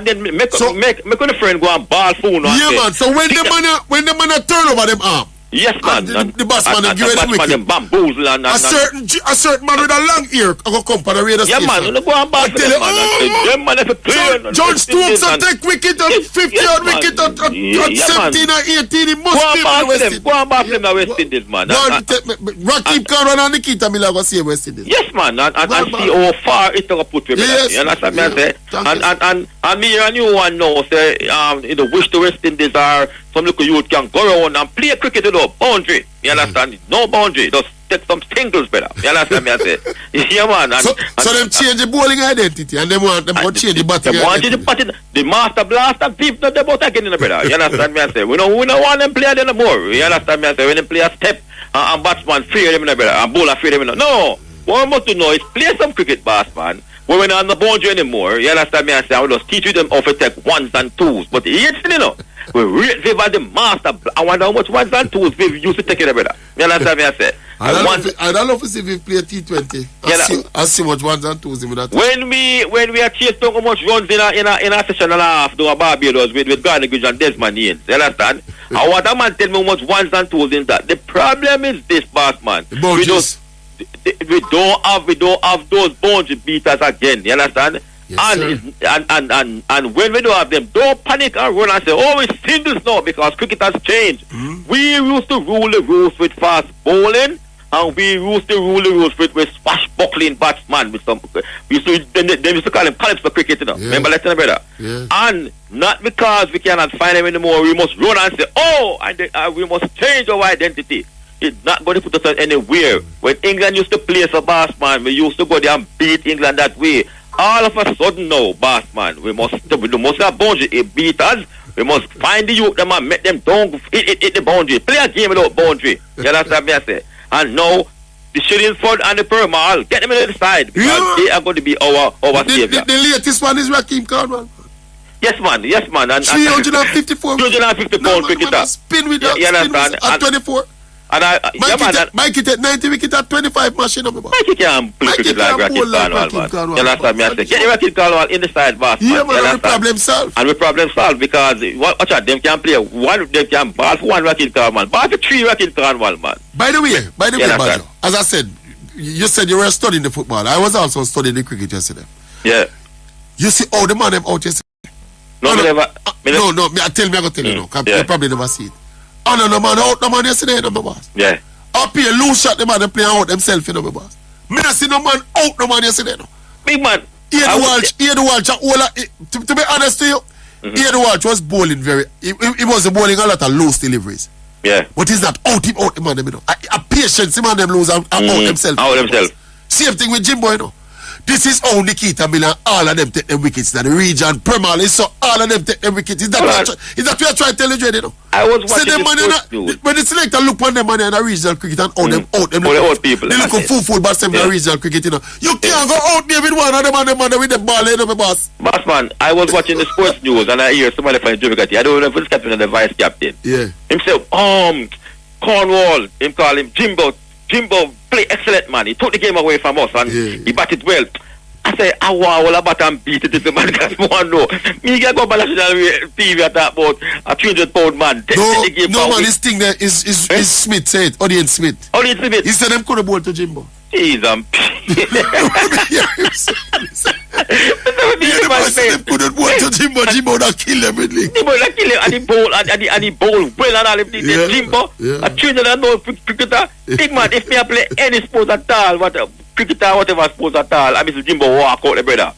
then make a friend go and ball phone. Yeah, man. So when the man turn over them arm. Yes, man. The boss man give it wicked. Bamboozle and a certain man with a long ear go come for the radio station. Yeah, man. Go and ball for them, man. John Stokes take wicket on 50 on wicket on 17 or 18. He must be in West Indies. Go and ball for them West Indies, man. Rakib Khan and Nikita Miller go see West Indies. Yes, man. And see how far it will put me. You understand me? I say. And me and you one know, say, wish the West Indies are some little youth can go around and play cricket without boundary. You understand? No boundary. Just take some singles, better. You understand me? I say, yeah, man. So them change the bowling identity and them want change the batting identity. The master blaster people not about again, brother. You understand me? I say, we don't want them play them more. You understand me? I say, when them play a step and batsman fear them, brother, and bowler fear them. No. What I want to know is play some cricket, boss, man. When we're not on the boundary anymore, you understand me? I say, I will just teach you them how to take ones and twos. But it's, we rate Viv as the master. I wonder how much ones and twos Viv used to take it, brother. You understand me? I say. I don't know if Viv play T20. I see much ones and twos in that. When we are chasing how much runs in a session and a half to a Barbados with Garner Gridge and Desmond Yates. You understand? I want a man tell me how much ones and twos in that. The problem is this, boss man. We don't have those boundary beaters again. You understand? Yes, and when we don't have them, don't panic and run and say, oh, it's singles now because cricket has changed. We used to rule the rules with fast bowling, and we used to rule the rules with swashbuckling batsman. With some, they used to call them calypso cricket, Remember, let's say, brother. Yeah. And not because we cannot find them anymore, we must run and say, oh, and we must change our identity. It's not going to put us anywhere. When England used to play for batsman, we used to go there and beat England that way. All of a sudden now, batsman, we must have boundary beaters. We must find the youth them and make them don't hit the boundary. Play a game without boundary. You understand me? I say. And now the Shillingford and the Pearl, get them on the side because they are going to be our savior. The latest one is Rakim Cornwall. Yes, man. And 354 pound cricketer. Spin with that. You understand? At 24. And Mikey take 90 wicket at 25 machine on me. Mikey can't play cricket like Rakim Cornwall. You understand me? I say, get the Rakim Cornwall in the side, boss. Yeah, man, we problem solved. And we problem solved because watch out, them can play one, they can ball for one Rakim Cornwall, ball for three Rakim Cornwall, man. By the way, Baggio, as I said, you said you were studying the football. I was also studying the cricket yesterday. Yeah. You see all the man them out yesterday. No, I tell you no. You probably never see it. Oh no man out no man yesterday, no my boss. Yeah. Up here loose shot the man they play out themselves, my boss. Me not see no man out no man yesterday, no. Big man. Here the Walsh, to be honest to you, here the Walsh was bowling he was bowling a lot of loose deliveries. Yeah. But he's not out the man them, a patience the man them lose and out themselves. Out themselves. Same thing with Jimbo, This is how Nikita Miller, all of them take them wickets in the region. Permal is so all of them take them wickets. Is that what we are trying to tell you, I was watching the sports news. When the selector look on them in the regional cricket and all them out, them old people. They look for full but them in the regional cricket, You can't go out there with one of them and them with the ball, my boss. Boss man, I was watching the sports news and I hear somebody from Jumicati. I don't know if it's captain or the vice captain. Yeah. Himself, Cornwall, him call him Jimbo play excellent, man. He took the game away from us and he batted well. I say, I want all about and beat it this man because one no. Me can go balance TV at that about a 300-pound man. No man, this thing there is Smith said, Audience Smith. Audience Smith. He said them could have bowled to Jimbo. Jeez, couldn't want to Jimbo. Jimbo that kill them with league. Jimbo that kill him and the bowl well and all of the Jimbo. A trainer that knows cricketer. Big man, if me play any sport at all, cricketer, whatever sport at all, I mean Jimbo walk out the brother.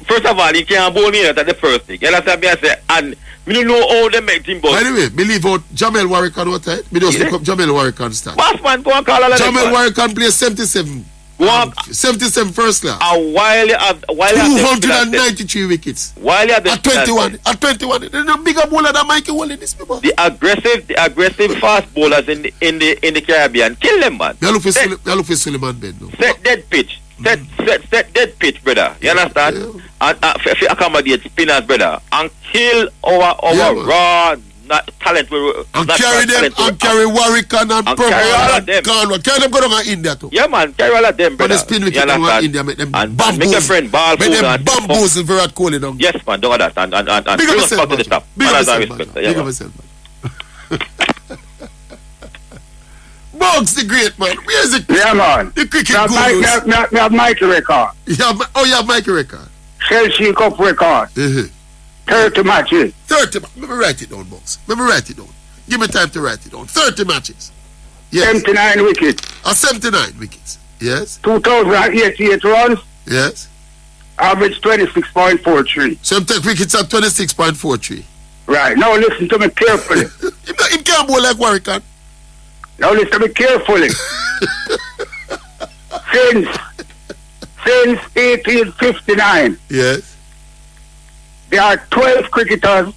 First of all, he can't bowl me. That's the first thing. You understand me? I say, and we don't know how they make Jimbo. By the way, believe out Jamel Warrican what time? We just look up Jamel Warrican start. Bossman, go and call all of them. Jamel Warrican play 77. 77 first class. And while you have 293 wickets. While you have at 21. At 21. There's no bigger bowler than Mikey Wall in this people. The aggressive fast bowlers in the Caribbean. Kill them, man. You look for Suleiman Ben. No? Set dead pitch. Set dead pitch, brother. You understand? Yeah. And accommodate spinners, brother. And kill our raw talent. And carry them, and carry Warwican and Purple. Carry all of them. Carry them go down to India too. Yeah, man. Carry all of them, brother. But the spin wicket down to India, make them bamboozle. Make a friend ball make them bamboozle Virat Kohli down. Yes, man. Don't that. And big up yourself, to the top. Big up yourself, man. Bugs the great man. Where's the man? The cricket gurus. Me have Mikey record. You have Mikey record. Chelsea Cup record. 30 matches. 30. Let me write it down, Bugs. Let me write it down. Give me time to write it down. 30 matches. Yes. 79 wickets. 79 wickets. Yes. 2,088 runs. Yes. Average 26.43. So I'm taking wickets at 26.43. Right. Now listen to me carefully. He can't bowl like Warwican. Now listen to me carefully. Since 1859. Yes. There are 12 cricketers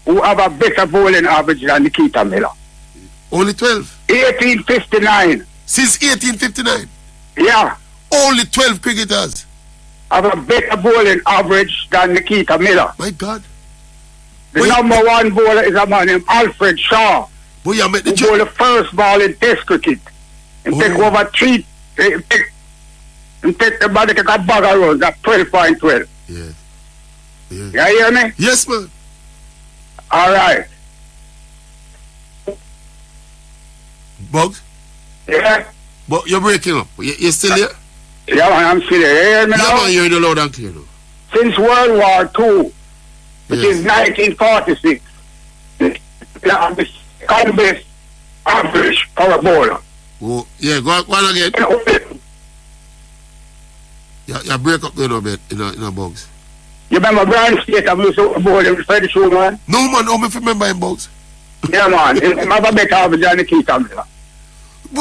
who have a better bowling average than Nikita Miller. Only 12? 1859. Since 1859? Yeah. Only 12 cricketers have a better bowling average than Nikita Miller. My God. The number one bowler is a man named Alfred Shaw. Who bowled the first ball in Test cricket. And take over three. And take the body take a bag of runs at 12.12. Yeah. You hear me? Yes, man. All right. Bugs? Yeah. But you're breaking up. You're still here? Yeah, man, I'm still here. You hear me now? Yeah, man, you're in the loud and clear now. Since World War II, which is 1946, the second best average power bowler. Oh, yeah, go on again. Yeah, break up there a bit in a Bugs. You remember Brian State of Minnesota bowling for the show, man? No, man, how me remember him, Bugs? Yeah, man. He have a better average than Nikita Miller.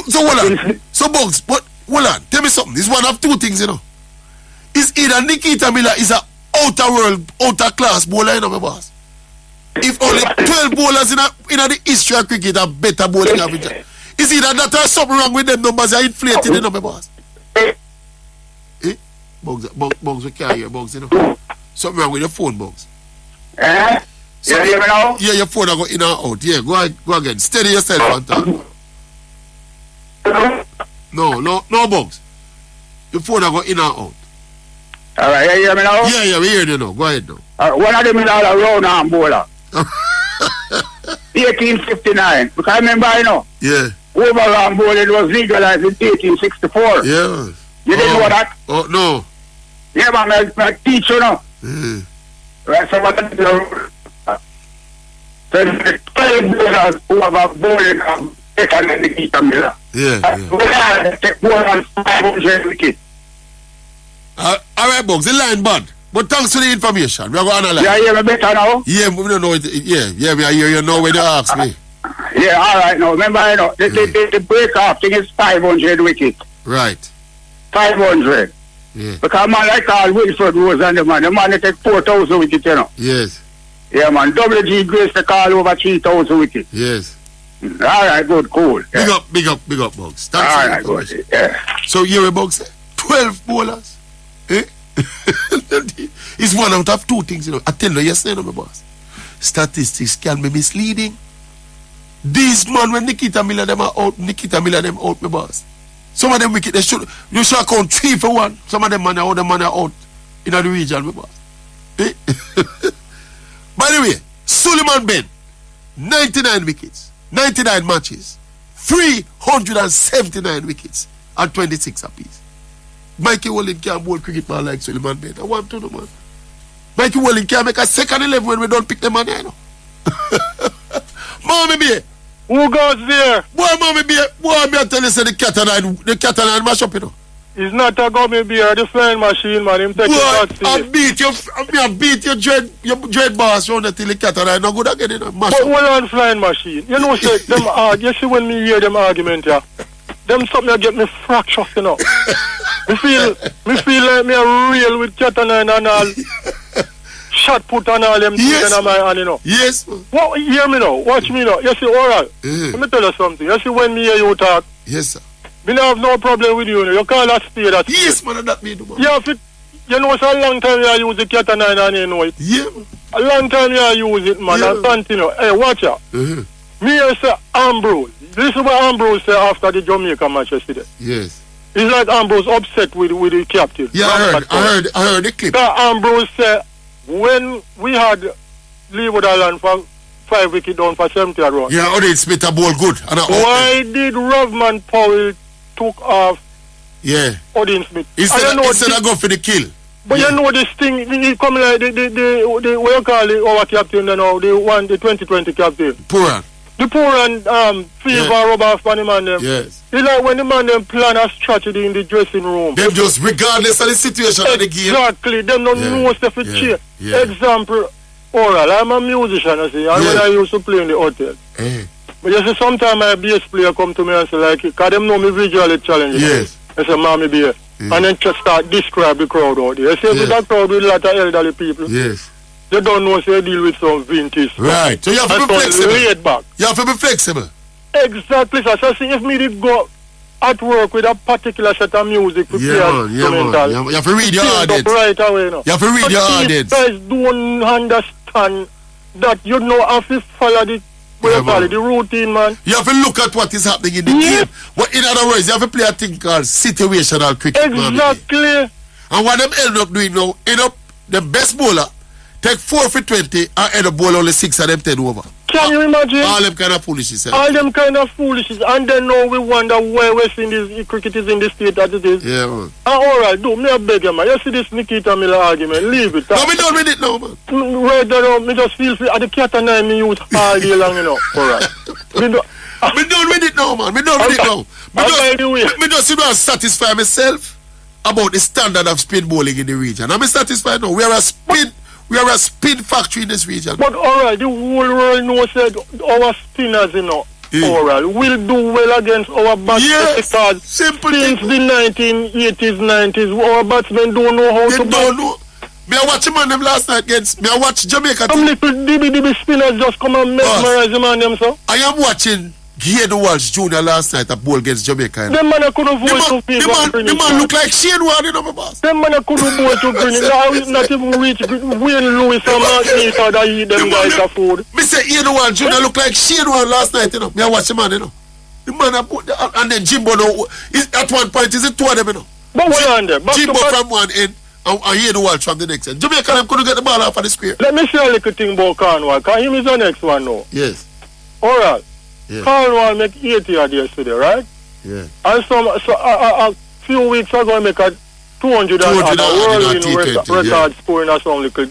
So, hold on. So, Bugs, but, hold on. Tell me something. It's one of two things, you know. It's either Nikita Miller is a outer class bowler, you know, my boss. If only 12 bowlers in the history of cricket have better bowling average. It's either that or something wrong with them numbers are inflated, you know, my boss. Bugs, we can't hear Bugs, you know. Something wrong with your phone, Bugs. So, you hear me now? Yeah, your phone will go in and out. Yeah, go again. Steady yourself on top. No, Bugs. Your phone will go in and out. All right, you hear me now? Yeah, we hear you now. Go ahead now. One of them is all a round-arm bowler. 1859. Because I remember, you know. Yeah. Overarm bowling was legalized in 1864. Yeah. You didn't know that? Oh, no. Yeah, man, I teach you now. Right, so what I do, so the 12 bowlers who have a bowling better than Nikita Miller. Yeah. They take more than 500 wickets. All right, Bugs, the line bad. But thanks for the information. We're going to analyze. Yeah, you hear me better now? Yeah, we don't know it. Yeah, I hear you know when you ask me. Yeah, all right, now. Remember, you know, the break-off thing is 500 wickets. Right. 500. Yeah. Because man like Carl Wilford Rose and the man they take 4,000 wickets, you know. Yes. Yeah, man. WG Grace they call over 3,000 wickets. Yes. All right, good, cool. Yeah. Big up, Bugs. Thanks all right, good. Yeah. So you're a Bugs, 12 bowlers. Eh? It's one out of two things, you know. I tell you yesterday, my boss. Statistics can be misleading. These man when Nikita Miller them out, my boss. Some of them wicked, you should count 3 for 1. Some of them man are out in the region, my boss. Eh? By the way, Suleiman Ben, 99 wickets, 99 matches, 379 wickets, and 26 apiece. Mikey Walling can't bowl cricket ball like Suleiman Bain. I want to know, man. Mikey Walling can't make a second 11 when we don't pick the man, you know. Mammee Bay. Who goes there? Boy, Mammee Bay. Boy, I'm tell you, say the cat and nine mash up, you know. It's not a gummy beer, the flying machine, man. Him taking that I beat your dread boss round until the cat and I not good again, you know. Mash but up. what on flying machine? You know, say, them you see when me hear them argument, yeah, them something that get me fractious, you know. me feel like me a real with cat and nine and all. Shot put on all them yes. things on my hand, you know. Yes. What, hear me now, watch me now. You see, alright. Let me tell you something. You see, when me hear you talk, yes, sir. me don't have no problem with you. You call that stay that. Yes, man, that me do, man. Yeah, you know, it's a long time you use the cat and nine and you know it. Yeah, man. A long time you use it, man, and continue. Hey, watch out. Me here say Ambrose. This is what Ambrose said after the Jamaica match yesterday. Yes. It's like Ambrose upset with the captain. Yeah, I heard the clip. Ambrose said, when we had Leeward Island for 5 wickets down for 70 run. Yeah, Odin Smith a ball good. And why did Rovman Powell took off Odin Smith? Instead of go for the kill. But you know this thing, it come like the what you call it, our captain, you know, the 2020 captain. Puran. The Puran fever rub off on the man them. Yes. It's like when the man them plan a strategy in the dressing room. Them just regardless of the situation of the game. Exactly. Them don't know stuff for cheer. Example, Oral, I'm a musician, you see, and when I used to play in the hotel. But you see, sometimes my bass player come to me and say, like, because them know me visually challenging. Yes. I say, Mammee Bay. And then just start describe the crowd out there. You see, with that crowd with a lot of elderly people. Yes. They don't know, so they deal with some vintage. Right. So you have to be flexible. Laid back. You have to be flexible. Exactly. So see, if me did go at work with a particular set of music to play instrumental. You have to read your audience. Right away, no. You have to read your audience. Guys don't understand that you know have to follow the the routine, man. You have to look at what is happening in the game. But in other words, you have to play a thing called situational cricket. Exactly. And what them end up doing now, the best bowler take 4 for 20 and end up bowl only 6 of them 10 over. Can you imagine? All them kind of foolishness. All them kind of foolishness. And then now we wonder why West Indies cricket is in the state that it is. Yeah, man. And alright, me a beg you, man. You see this Nikita Miller argument, leave it. No, me done with it now, man. Right there, me just feel free. At the cat and I, me use all day long, you know. Alright. Me done with it now, man. Me done with it now. Me just you know, satisfy myself about the standard of spin bowling in the region. I'm satisfied now. We are a spin factory in this region. But alright, the whole world knows that our spinners, you know, alright, will do well against our batsmen because since the 1980s, 90s, our batsmen don't know how to don't know. Me I watch him on them last night against me. I watch Jamaica. Some little DB spinners just come and mesmerize him on them, so. I am watching Gade Walsh Jr. last night at bowl against Jamaica. Them man couldn't vote to the man look like Shane Warne, you know, my boss. Them man couldn't vote to Green. Not even reach Wayne Lewis and Mark Nader that eat them guys a food. Me say Gade Walsh Jr. look like Shane Warne last night, you know. Me I watch him on, you know. The man and then Jimbo now, at one point is it two of them, you know. But what on there? Jimbo from one end and Gade Walsh from the next end. Jamaica them couldn't get the ball off of the square. Let me say a little thing about Cornwall, because him is the next one now. Yes. Alright. Yeah. Cornwall make 80 a day yesterday, right? Yeah. And a few weeks ago, I make a 200 and a world record scoring or something like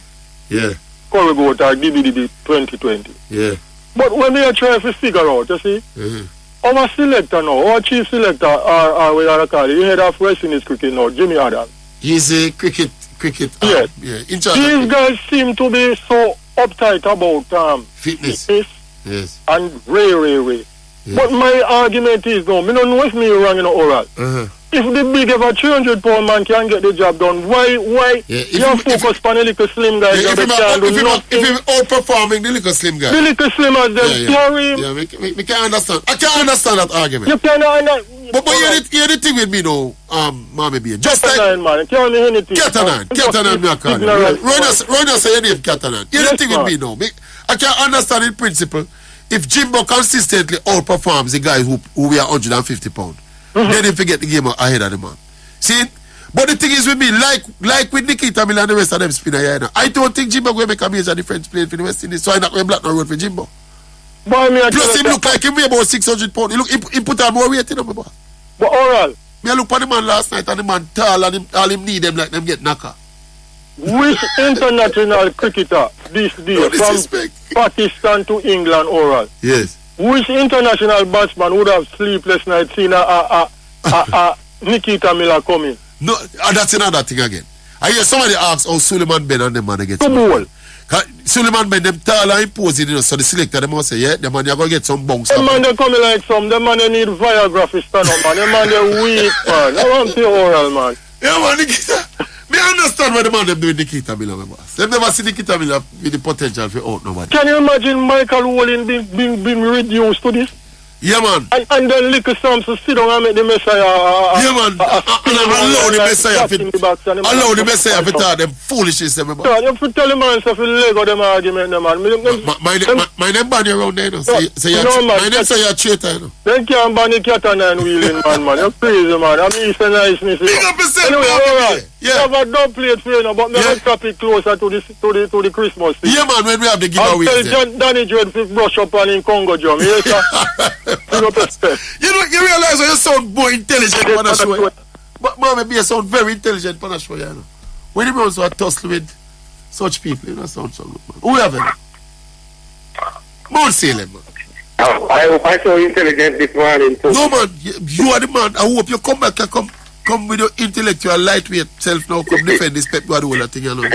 Corey Goat or DBDB 2020. Yeah. But when we are trying to figure out, you see, our selector now, our chief selector, or we are called the head of West Indies cricket now, Jimmy Adams. He's a cricket. Yes. These guys seem to be so uptight about fitness. Yes. And Ray. Yes. But my argument is, no, me don't know if me wrong in the oral. If the big ever 300-pound man can get the job done, why you focus on the little slim guy? If he's outperforming the little slim guy. The little slim as them carry him. Yeah, we can't understand. I can't understand that argument. You can't understand. But you're the thing with me now, Mammee Bay. Just like man, can't me anything. Catanan, me a call you. Rona say your name Catanan. You're the thing with me now. I can't understand in principle if Jimbo consistently outperforms the guy who weigh 150 pounds. Then he forget the game ahead of the man. See? But the thing is with me, like with Nikita Miller and the rest of them spinner here, I don't think Jimbo will make a major difference playing for the West Indies, so I'm not going to black no road for Jimbo. Plus him look like he weigh about 600 pounds. He put on more weight in him, boss. But oral, Me look at the man last night and the man tall and all him need them like them get knocker. Which international cricketer this day from Pakistan to England oral? Yes. Which international batsman would have sleepless nights seen Nikita Miller coming? No, that's another thing again. I hear somebody ask how Suleiman Ben and them man get some ball. Suleiman Ben them tall and imposing, you know, so the selector them must say, yeah, the man you're gonna get some bounce. The man they coming like some, the man they need Viagra to stand up, man. The man they weak, man. I want the oral, man. Yeah, man, Nikita. Me understand what the man them doing Nikita Miller, my boss. They've never seen Nikita Miller with the potential for out nobody. Can you imagine Michael Wolin being reduced to this? Yeah, man. And then Little Samson sit down and make the Messiah. Yeah, man. And allow the Messiah to talk them foolishness. You have to tell the man if you leg of them argument, man. My name ban you around there, you know. My name say you're a traitor, you know. Then can't ban the cat and nine wheeling, man. You're crazy, man. I mean, it's a niceness. Big up yourself, anyway, alright. Yeah. You have a dub plate for you, but maybe drop it closer to the Christmas season. Yeah, man, when we have the giveaways. I'll tell Danny Dread to brush up on in Congo drum. Yes, sir. You realize you sound more intelligent on a show. But Mammee you sound very intelligent on a show, you know. When you also tussle with such people, you know, sound so good, man. Who have it? Mount Salem, man. I hope I so intelligent this morning too. No, man, you are the man. I hope you come back and come with your intellectual lightweight self now, come defend this Pep Guardiola thing, you know.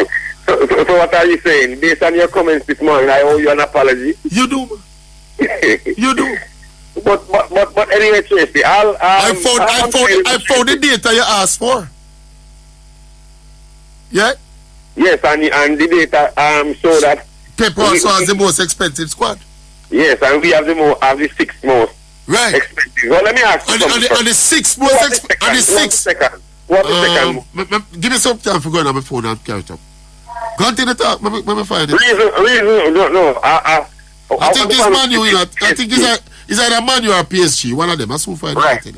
So what are you saying? Based on your comments this morning, I owe you an apology. You do, man. You do. But anyway, Tracey, I found the data you asked for. Yeah? Yes, and the data show that Pep also has the most expensive squad. Yes, and we have the sixth most right expensive. Well, let me ask you something. And the sixth most expensive. And the sixth. What the second? Give me some time for going on my phone and catch up. Go on to the talk. Let me find it. Reason, no. I think this Man U, I think it's either Man U or PSG. One of them. I soon find right. it.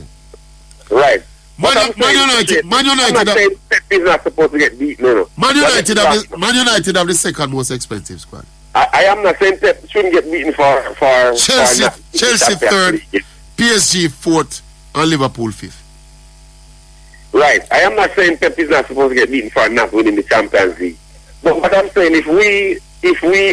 Right. Man United. I'm not saying Pep is not supposed to get beat. No. Man United have the second most expensive squad. I am not saying Pep shouldn't get beaten for Chelsea third, PSG fourth, and Liverpool fifth. Right. I am not saying Pep is not supposed to get beaten for not winning the Champions League. But what I'm saying, if we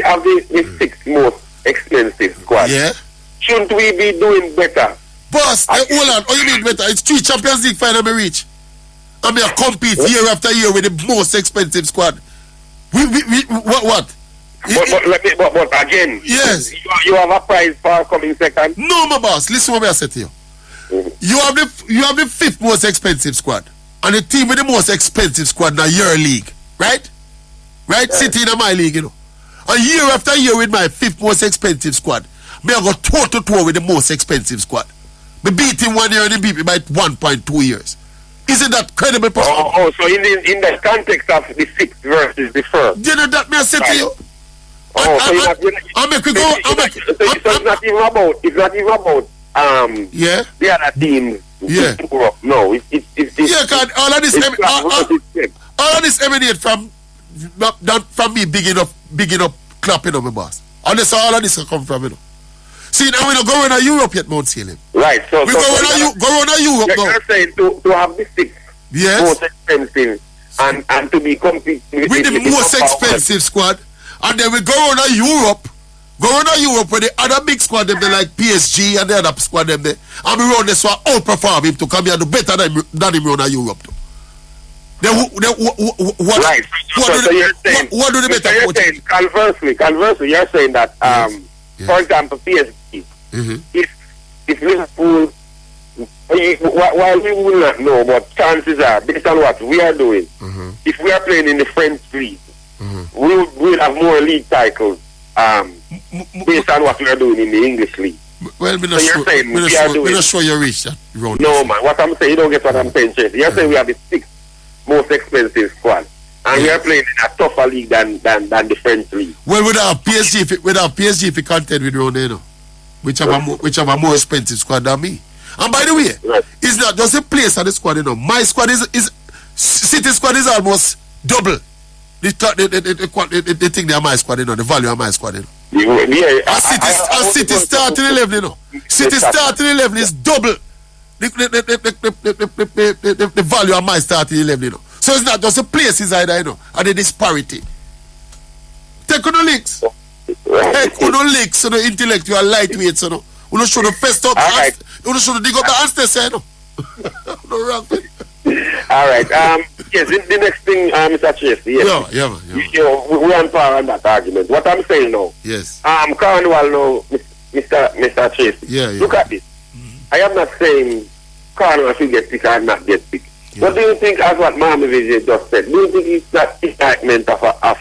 have the sixth most expensive squad, yeah, shouldn't we be doing better? Boss, hold on. Oh, you mean better? It's 3 Champions League final me reach. I mean, I compete year after year with the most expensive squad. What? But again, yes, you have a prize for coming second. No, my boss. Listen what I said to you. You have the fifth most expensive squad, and the team with the most expensive squad in your league, right? Right, yeah. City in my league, you know. And year after year with my fifth most expensive squad, me I go toe to toe with the most expensive squad. Me beat him 1 year and he beat me by 1.2 years. Isn't that credible? Oh, so in the context of the sixth versus the first. You know that me I said to you. It's not even about yeah, the other team. Yeah. No, it's yeah, cause all of this emanate from not from me big enough clapping on my boss. And that's all of this come from, you know. See, now we're not going to Europe yet, Mount Salem. Right, so we go on to Europe now. You're saying to have the sixth most expensive and to be competing with the most expensive squad, and then we go on to Europe. Go on to Europe with the other big squad them, they like PSG and the other squad them there, and we run this one outperform him to come here and do better than him run to Europe too. What do the better coach? Conversely, you're saying that for example, PSG, if Liverpool, while we will not know, but chances are, based on what we are doing, if we are playing in the French league, we will have more league titles based on what we are doing in the English league. Well, we're not sure you reach that round. No, man. What I'm saying, you don't get what I'm saying, Tracey. You're saying we have the sixth most expensive squad, and we are playing in a tougher league than the French league. Well, without PSG, if we contend with Ronaldo, which have a more expensive squad than me. And by the way, it's not just a place of the squad, you know. My squad is City squad is almost double the thing they are my squad, you know, the value of my squad, you know. City starting 11, you know. City starting 11 is double the value of my starting 11, you know. So it's not just the places either, you know, and the disparity. Take on the links. Take on the links, so the intellectual lightweights, you know. We don't show the first up, we don't show the dig up the answers, you know. No wrong thing. All right. Yes, the next thing, Mr. Tracey. Yes. Yeah. We're on par on that argument. What I'm saying now. Yes. Carnival now, Mr. Tracey. Yeah. Look at this. I am not saying Carnival should get picked or not get picked. Yeah. What do you think, as what Mammee Bay just said? Do you think it's that indictment of our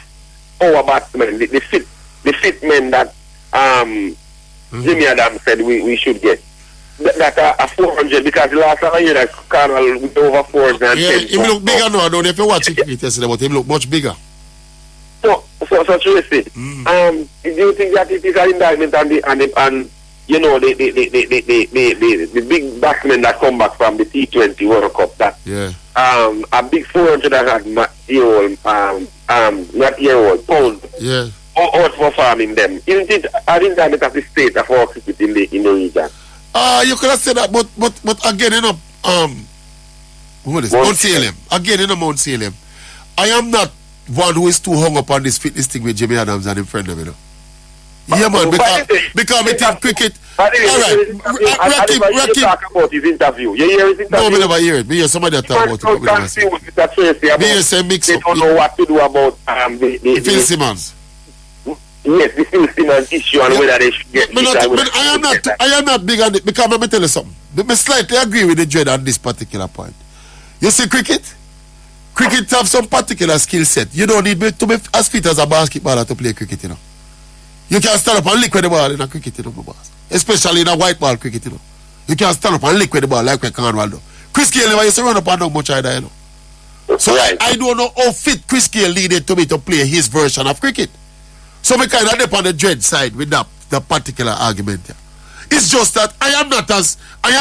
batsmen, the fit men that Jimmy Adams said we should get? That are 400, because the last time I hear that Carnival with over 410. Yeah, he look bigger now. I don't know if you watch it yesterday, but he look much bigger. So Tracey, do you think that it is an indictment on the you know the big batsmen that come back from the T20 World Cup, that a big 400 that had not year-old pound outperforming them? Isn't it an indictment of the state of our cricket in the region? You could have said that, but again, you know, what is Mount Salem? Again, you know, Mount Salem. I am not one who is too hung up on this fitness thing with Jimmy Adams and him friend of, you know. Yeah, man, because we take cricket. All right, Rakim. Talk about his interview. You hear his interview? No, I never hear it. Me hear somebody talk about it. Me hear say mix up. They don't know what to do about the Phil Simmons. Yes, the Phil Simmons issue and whether they should get. I am not big on it, because let me tell you something. I slightly agree with the dread on this particular point. You see, cricket have some particular skill set. You don't need to be as fit as a basketballer to play cricket, you know. You can stand up and lick with the ball in a cricket, you know, boss. Especially in a white ball cricket, you know. You can stand up and lick with the ball like we Carnival do. Chris Gayle never used to run up and down much either, you know. So I don't know how fit Chris Gayle needed to be to play his version of cricket. So we kind of dip on the dread side with that particular argument. Yeah. It's just that I am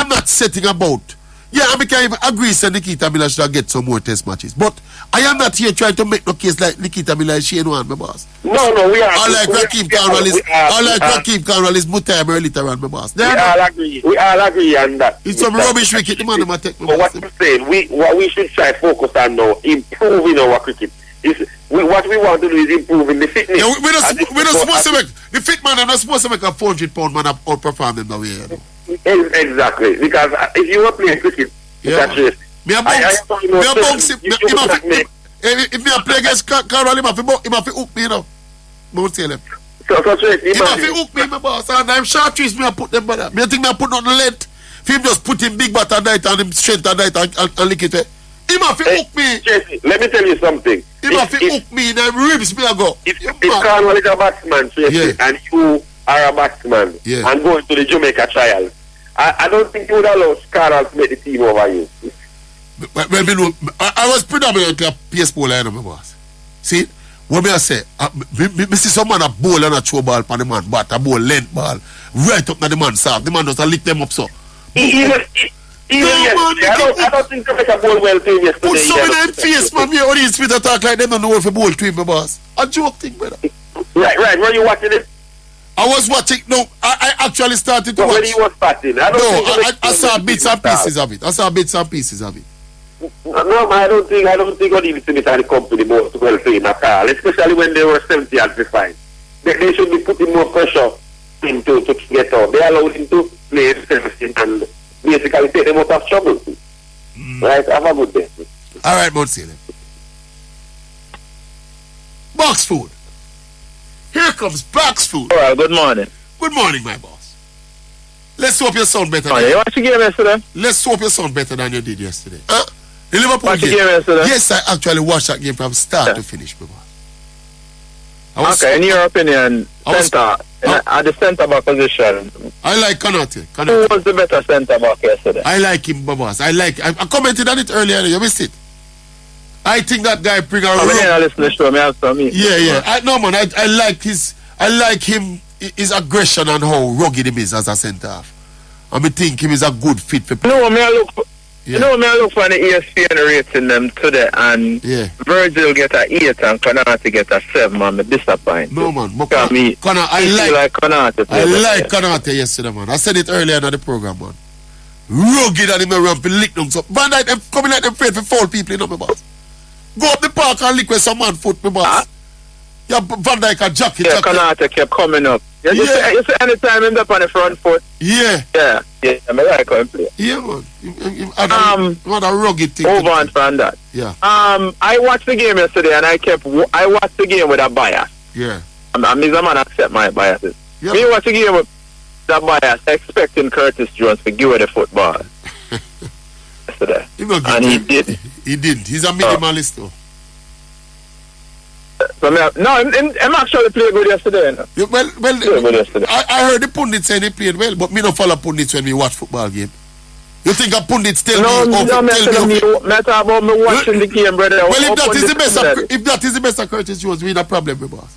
not setting about. Yeah, I can even agree that Nikita Miller should get some more test matches. But I am not here trying to make no case like Nikita Miller and Shane Warne, my boss. No, we are. I like Rakim Carnival is Mutai Merlita, my boss. We all agree on that. It's some rubbish wicket, the man who take my boss. What I'm saying, what we should try to focus on now, improving our cricket. What we want to do is improving the fitness. Yeah, we're not supposed to make the fit man. I'm not supposed to make a 400-pound man outperform them the way. You know? Exactly, because if you want to play cricket, that's it. If me play against Carol, he must hook me, you know. Don't tell him. So he must hook me, my boss. And I'm short trees, me I put them, brother. Me I think me I put on the length. If him just put him big bat at night and him strength at night and lick it. He must hook me. Tracy, let me tell you something. He must hook me in the ribs, me I go. If Carnival is a batsman, Tracy, and you are a batsman, and going to the Jamaica trials, I don't think you would allow Carnival to make the team over you. Well, I was predominantly a pace bowler, you know, my boss. See, what me I say, me see some man a bowl and a throw ball for the man, but a bowl length ball, right up to the man soft. The man just lick them up so. I don't think to make a bowl well to him yesterday. Put some in them face, man. Me only speed attack like them don't know if a bowl to him, my boss. A joke thing, brother. Right. Were you watching it? I was watching. No, I actually started to watch. When he was batting, I saw bits and pieces of it. No, I don't think what he needs to be trying to come to the most well trained at all, especially when they were 70 and 55. They should be putting more pressure into to get out. They allowed him to play 17 and basically take them out of trouble. Right? Have a good day. All right, Monsieur. Boxfood. Here comes Boxfood. All right, good morning. Good morning, my boss. Let's hope you sound better. You watched the game yesterday? Let's hope you sound better than you did yesterday. The Liverpool game yesterday? Yes, I actually watched that game from start to finish, my boss. Okay, in your opinion, at the centre back position, I like Konate. Who was the better centre back yesterday? I like him, my boss. I commented on it earlier. You missed it. I think that guy bring around. I listen to the show. Yeah. I like him. His aggression and how rugged he is as a centre half. I think him is a good fit for. I look for the ESPN rating them today, and Virgil get a 8 and Konate get a 7. I'm disappointed. No man, I like Konate. I like Konate yesterday, man. I said it earlier in the program, man. rugged and him a ramp lick down. So Van Dijk them coming like them afraid for foul people, you know, my boss. Go up the park and lick with some man foot, my boss. Yeah, Van Dijk a jacket. Yeah, Kanata kept coming up. Yeah, you see anytime him up on the front foot. Yeah. Yeah, I like how him play. Yeah, man. What a rugged thing. Over on from that. Yeah. I watched the game yesterday and I watched the game with a bias. Yeah. I'm a man accept my biases. Yeah. Me watch the game with that bias, expecting Curtis Jones to give away the football. Yesterday. And he did. He didn't. He's a minimalist though. So I'm actually played good yesterday. No? Yeah, well, good yesterday. I heard the pundits say he played well, but me don't follow pundits when we watch football game. You think a pundits tell me? No, me talk about me watching the game, brother. Well, if that is the best of Curtis Jones, we have a problem with boss.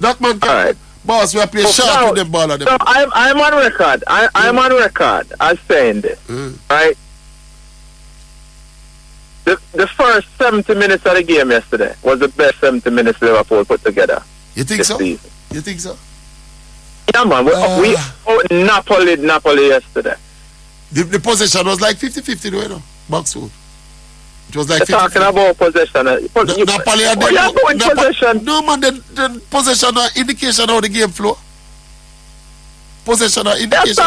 That man can, right. Boss, we are playing sharp with them ball of them. So I'm on record. I'm on record as saying this, right? The first 70 minutes of the game yesterday was the best 70 minutes Liverpool put together. You think so? Season. You think so? Yeah, man. We out Napoli yesterday. The possession was like 50-50, you know, Boxfood. It was like 50-50. Talking about possession. Napoli had possession. No, man, the possession indication of the game flow. Possession indication.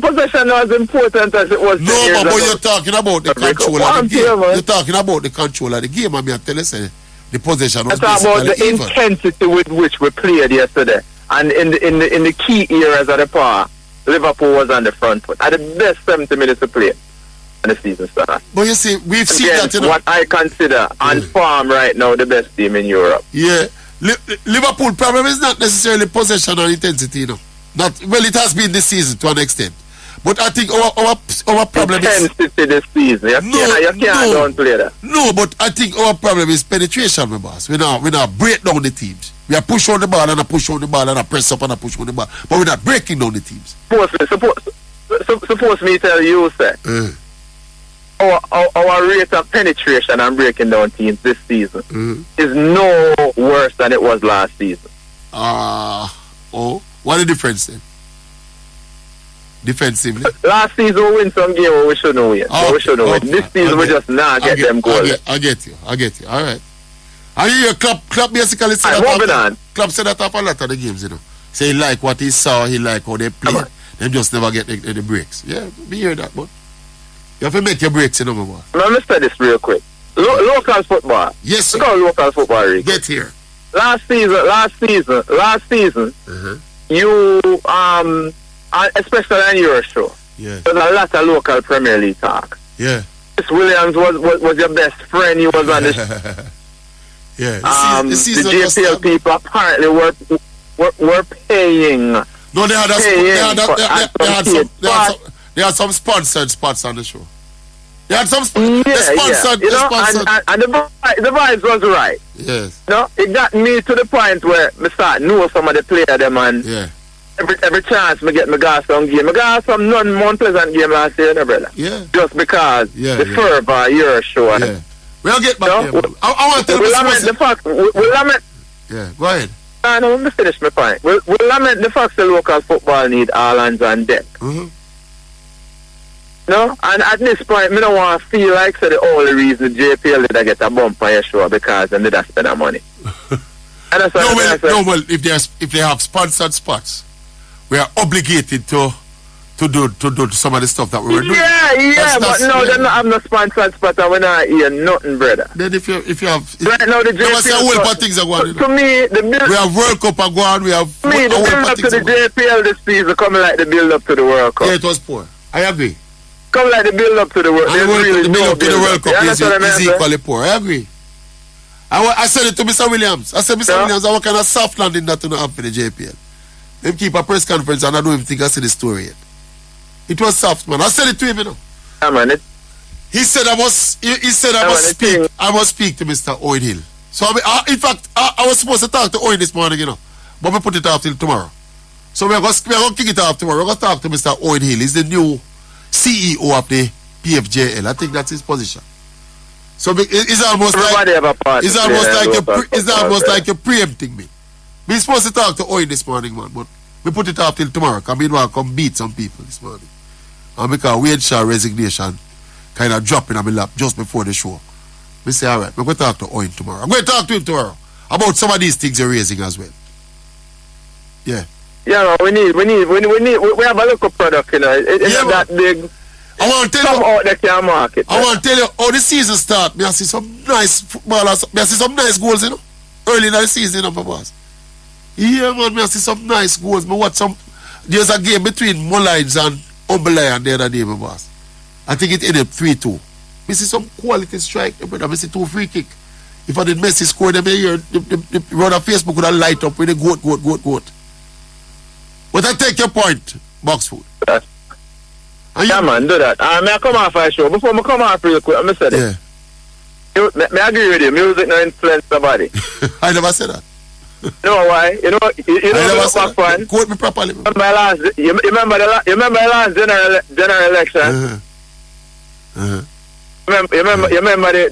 Possession was important as it was. No, but you're talking about the control of the game. You're talking about the control of the game. I mean, I tell you, say, the possession was basically about the even. Intensity with which we played yesterday. And in the key areas of the power, Liverpool was on the front foot. At the best 70 minutes to play. And the season started. But you see, we've seen that. You know, what I consider on form right now the best team in Europe. Yeah. Liverpool problem is not necessarily possession or intensity, you know. Well, it has been this season to an extent. But I think our problem intensity is... this season. You can't downplay that. No, but I think our problem is penetration, my boss. We now break down the teams. We are push on the ball and I push on the ball and I press up and I push on the ball. But we're not breaking down the teams. Suppose me tell you, sir. Our rate of penetration and breaking down teams this season is no worse than it was last season. What the difference then? Defensively? Last season we win some game we shouldn't win. We shouldn't win. This season we just not get them goals. I get you. All right. And you Klopp basically said that Klopp said that after a lot of the games, you know. Say he like what he saw, he like how they play. They just never get the breaks. Yeah, we hear that, but you have to make your breaks, you know, my boy. Let me say this real quick. Local football. Yes, sir. Look at local football, Rick. Get here. Last season, you especially on your show, there's a lot of local Premier League talk. Yeah. Chris Williams was your best friend. He was on the yeah. The JPL people apparently were paying. No, they had some sponsored spots on the show. They had some sponsored. You know, and the vibes was right. Yes. You know, it got me to the point where I start know some of the players them and every chance I get my gas on game. I got some non pleasant game last year, no, brother. Yeah. Just because the fervor you're showing. Yeah. We'll get back there. I want to tell you lament the fact. We'll lament. Yeah, go ahead. No, let me finish my point. We'll lament the fact the local football need all hands on deck. No, and at this point, I don't want to feel like the only reason JPL did I get a bump on your show because they did spend that money. Well, if they have sponsored spots, we are obligated to do some of the stuff that we were doing. But no, they don't have no sponsored spot and we're not hear nothing, brother. Then if you have right now the JPL things are going. To me, we have World Cup are going. We have the build up to the JPL this season coming like the build up to the World Cup. Yeah, it was poor. I agree. Come like the build up to the World Cup. The build up to the World Cup is equally poor. I agree. I said it to Mr. Williams. I said, Mr. Williams, what kind of soft landing that you not have for the JPL? Them keep a press conference and I don't even think I see the story yet. It was soft, man. I said it to him, you know. Yeah, man. He said I must speak. I must speak to Mr. Owen Hill. So in fact, I was supposed to talk to Owen this morning, you know, but we put it off till tomorrow. So we're going to kick it off tomorrow. We're going to talk to Mr. Owen Hill. He's the new CEO of the PFJL. I think that's his position. So it's almost like you're preempting me. We're supposed to talk to Owen this morning, man, but We put it off till tomorrow, because we want to come beat some people this morning. And because Wade Shaw resignation kind of dropping on my lap just before the show. We say, all right, we're going to talk to Owen tomorrow. I'm going to talk to him tomorrow about some of these things you're raising as well. Yeah. Yeah, we have a local product, you know. It's not that big. I want to tell some you. out there can market. I want to tell you how the season start. Me I see some nice footballers. Me I see some nice goals, you know. Early in the season, you know, boss. Yeah, man. Me I see some nice goals. Me watch some. There's a game between Mullines and Umbelay the other day, my boss. I think it ended 3-2. Me see some quality strike. Me see 2 free kick. If I did Messi score them here, the run of Facebook would have light up with a goat. But I take your point, Boxfood. Yeah, man, do that. May I come off a show? Before I come off real quick, I said it. Yeah. May I agree with you? Music no influence nobody. I never said that. You know why? You know what fun? Quote me properly. You remember the last general election? You remember the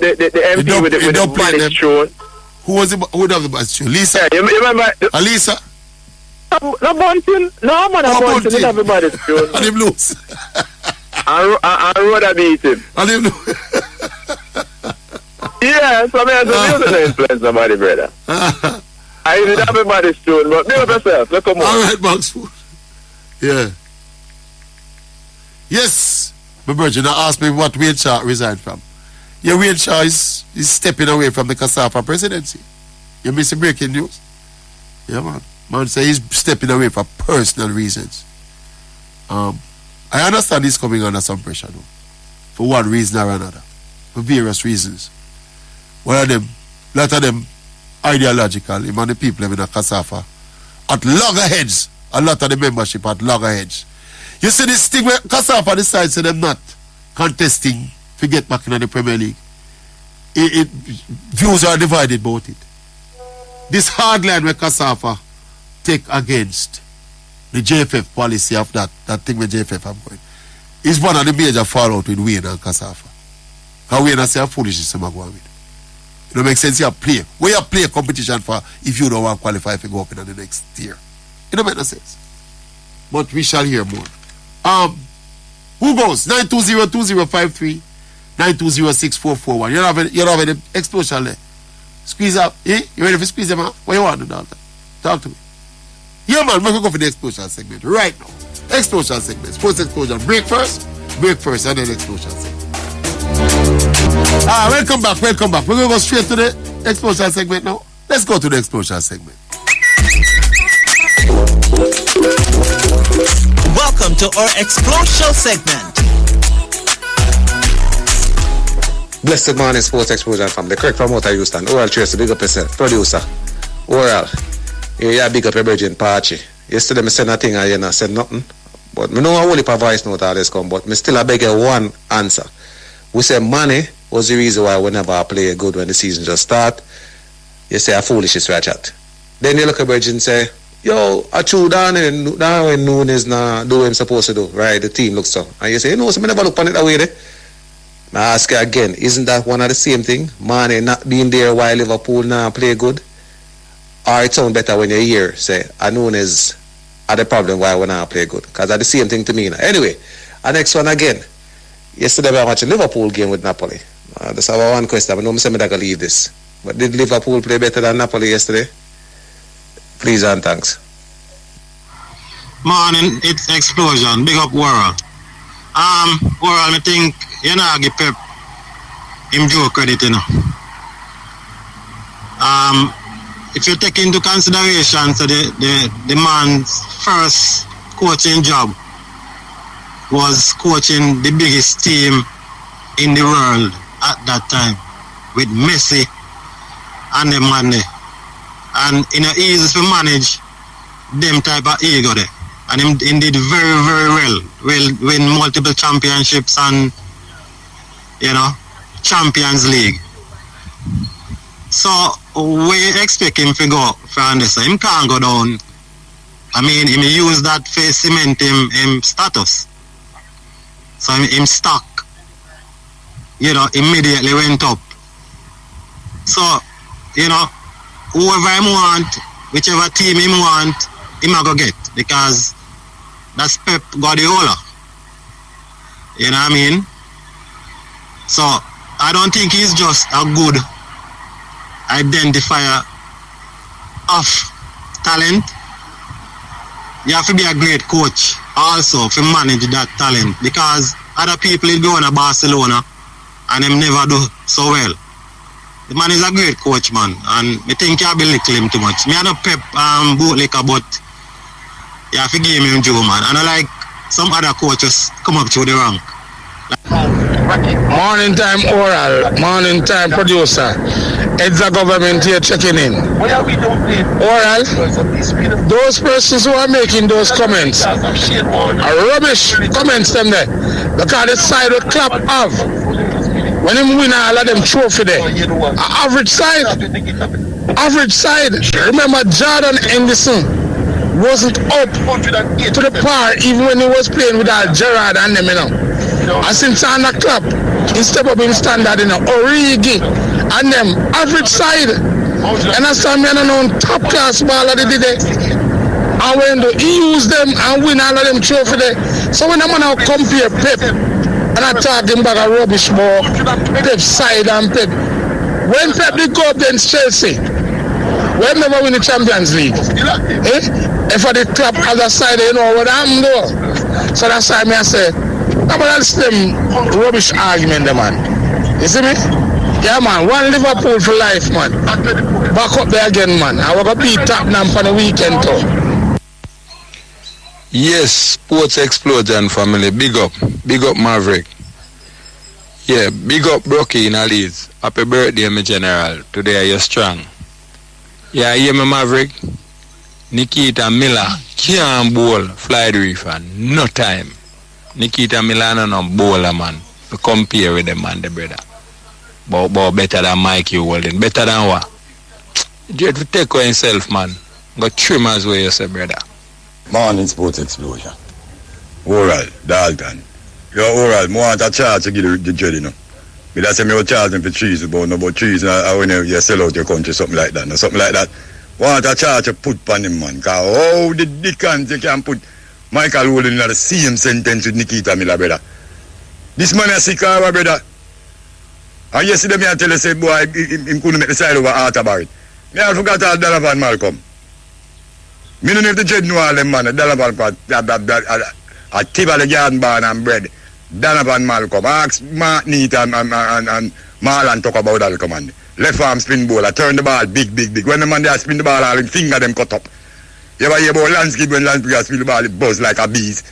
MP with the badge tune? Who was it? Who would have the badge tune? Lisa? Yeah, you remember? Lisa? No Bunting. No, man, no Bunting. He have the badge tune. And him lose. And Rhoda beat him. And him lose. Yeah, so I music no influence somebody, brother. I didn't have the badge tune, but be up yourself. Look, come on. All right, Boxfood. Yeah. Yes. My virgin asked me what Wade Shaw resigned from. Yeah, Wade Shaw is stepping away from the CASAFA presidency. You missing breaking news? Yeah, man. Man say he's stepping away for personal reasons. I understand he's coming under some pressure, though. For one reason or another. For various reasons. One of them, a lot of them ideological, even the people in the CASAFA, at loggerheads. A lot of the membership at loggerheads. You see this thing where CASAFA decides that them not contesting to get back in the Premier League. Views are divided about it. This hard line where CASAFA take against the JFF policy of that thing where JFF are going is one of the major fallout with Wayne and CASAFA. Because Wayne say foolishness I'm going with. It don't make sense you play. Where you play a competition for if you don't want to qualify if you go up in the next year. It don't make no sense. But we shall hear more. Who goes? 920-2053 920-6441. You don't have any explosion there. Squeeze up. Eh? You ready for squeeze them out? What you want to do? Talk to me. Yeah, man, we're going to go for the explosion segment right now. Explosion segment. Sports explosion. Break first, and then explosion segment. Welcome back. We're going to go straight to the explosion segment now. Let's go to the explosion segment. Welcome to our Explosial Segment. Blessed morning, Sports Explosion from the correct promoter Houston. Oral Tracey, big up yourself. Producer, Oral. Yeah, big up your virgin Pachi. Yesterday, I said nothing and you said nothing. But I know I only per voice note all this come, but I still I beg you one answer. We say money was the reason why we never play good when the season just start. You say a foolishness right chat. Then you look at virgin and say, yo, I chew down when noon is not doing what I'm supposed to do, right? The team looks so. And you say, so I never look on it that way there. I ask you again, isn't that one of the same thing? Mane not being there while Liverpool now play good? Or it sound better when you hear, say, I know is the problem why we now play good. Because that's the same thing to me now. Anyway, the next one again. Yesterday I watched a Liverpool game with Napoli. That's our one question. I know I'm going to leave this. But did Liverpool play better than Napoli yesterday? Please and thanks. Morning, it's Explosion. Big up World. World, I think, you know, I give Pep him due credit, you know. If you take into consideration, so the man's first coaching job was coaching the biggest team in the world at that time with Messi and the Mane. And you know, easy to manage them type of ego there. And him did very, very well. Will win multiple championships and, you know, Champions League. So we expect him to go from this. Him can't go down. I mean, him use that for cement him status. So him stock, you know, immediately went up. So, you know, whoever him want, whichever team him want, him a go get. because that's Pep Guardiola. You know what I mean? So I don't think he's just a good identifier of talent. You have to be a great coach also to manage that talent, because other people go in Barcelona and them never do so well. The man is a great coach, man, and I think you belittle him too much. Me I don't Pep bootlicker, but you have to give him Joe, man. And I like some other coaches come up to the rank. Morning time oral, morning time producer. It's the government here checking in. Oral, those persons who are making those comments are rubbish comments them there. Because the side will clap off. When him win all of them trophy there. Average side. Average side. Remember Jordan Henderson wasn't up to the par even when he was playing with Gerrard and them, you know. And since on the club, he step up in standard in Origi and them average side. And that's time I don't know top class ball that they did it. And when he use them and win all of them trophy there. So when I'm gonna compare Pep and I talk him back a rubbish ball, Pep side and Pep. When Pep did go up against Chelsea, we never win the Champions League. If I did clap as a side, you know what I'm doing. So that's why I say, that's them rubbish argument, man. You see me? Yeah, man. One Liverpool for life, man. Back up there again, man. I will go beat Tottenham for the weekend, too. Yes, Sports Explosion family. Big up Maverick. Yeah, big up Brocky in Alice. Happy birthday, my general. Today you're strong. Yeah, hear me, Maverick? Nikita Miller can't bowl fly the reefer. No time. Nikita Miller no bowler, man. To compare with them, man, the brother. But better than Mikey Walden. Better than what? You have to take away himself, man. Go trim as well, you say, brother. Morning Sports Explosion. Oral, Dalton. Yo, Oral, I want a charge to give the dread, you know. But I say me will charge them for trees, about trees, when you sell out your country, something like that. Something like that. Want a charge to put on him, man. Because how the dickens you can put Michael Walden in the same sentence with Nikita Miller, brother. This man is sick, our brother. And yesterday me I tell you, say, boy, him couldn't make the side over Arthur. Me I forgot all Donovan Malcolm. Me don't have to dread know all them, man. Donovan, a tip of the garden barn and bread. Donovan Malcolm. Ask Mark Neat and Marlon talk about that command. Left arm spin ball. I turn the ball big. When the man there spin the ball, all him finger them cut up. You ever hear about landscape when landscape spin the ball, it buzz like a bees.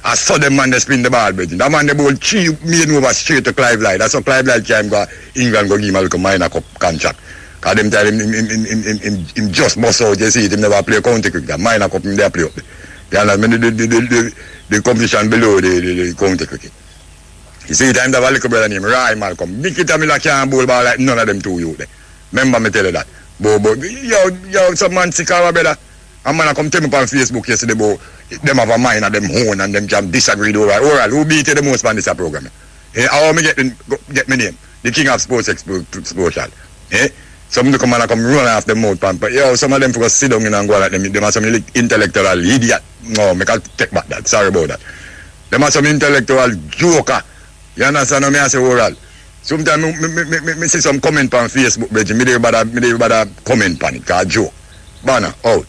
I saw them man they spin the ball, but that man the ball 3 million over straight to Clive Light. That's how Clive Light came go England go give Malcolm Minor Cup contract. Cause them tell him just bust out, you see it, him never play county cricket. Minor Cup him there play up. You understand the competition below the county cricket. You see time they have a little brother named Rai Malcolm. Nikita Miller can't bowl ball like none of them two youth there. Remember me tell you that. But yo, some man sick our brother. A man come tell me on Facebook yesterday about them have a mind and them own and them can disagree with oral. Who beat the most on this program? How me get my name? The king of sports explosion. Some come and come run off the mouth pump. Yo, some of them for sit down in and go like them. Them are some intellectual idiot. No, me can't take back that. Sorry about that. Them are some intellectual joker. You understand what I say, oral? Sometimes me see some comment on Facebook, but me dey bother comment on it, cause joke. Banner, out.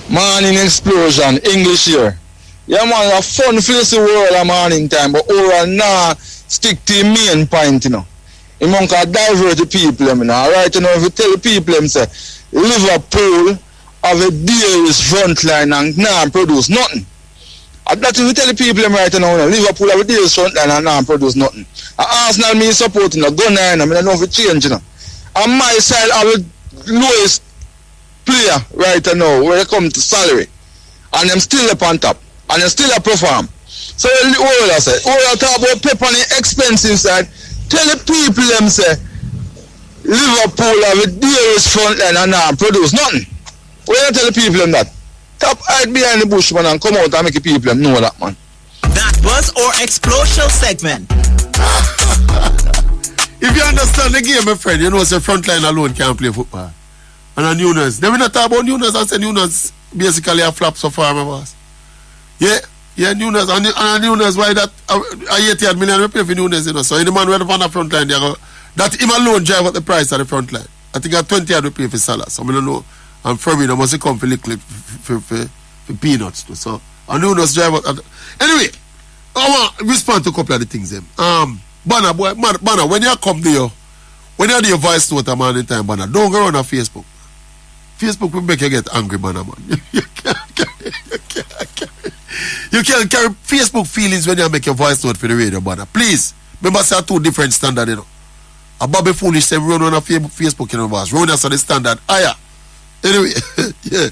Morning Explosion, English here. Yeah, man, a fun place the world a morning time, but oral now stick to the main point, you know. You can divert the people, you know. Alright, you know, if you tell the people, say, Liverpool have a dearest front line and now produce nothing. And that's if you tell the people right now, Liverpool have a dearest front line and now produce nothing. And Arsenal me supporting a gun line, I mean, I don't know if it change, you know. And my side have the lowest player right now when it comes to salary, and them still up on top, and them still a perform. So all I say, all I talk about Pep on the expensive side. Tell the people them say Liverpool have a dearest front line and now produce nothing. Why you tell the people them that? Top hide behind the bush, man, and come out and make the people them know that, man. That was our Explosial Segment. If you understand the game, my friend, you know the front line alone can't play football. And Nunes, they will not talk about Nunes and say Nunes basically a flop so far, my boss. Yeah, Nunes. And Nunes, why that? I 88 million we pay for Nunes, you know. So any man who on the front line, that him alone drive up the price at the front line. I think at 20 we pay for Salah. So I don't know. And Firmino must come for little for peanuts too. So and Nunes drive up. Anyway, I want to respond to a couple of the things. Banner, boy, Banner, when you come there, when you do your voice note a man in time, Banner, don't go on Facebook. Facebook will make you get angry, Banner, man. You can't carry Facebook feelings when you make your voice note for the radio, Banner. Please, remember, say two different standards, you know. A Bobby Foolish say run on a Facebook, you know, boss. Run as the standard higher. Anyway, yeah.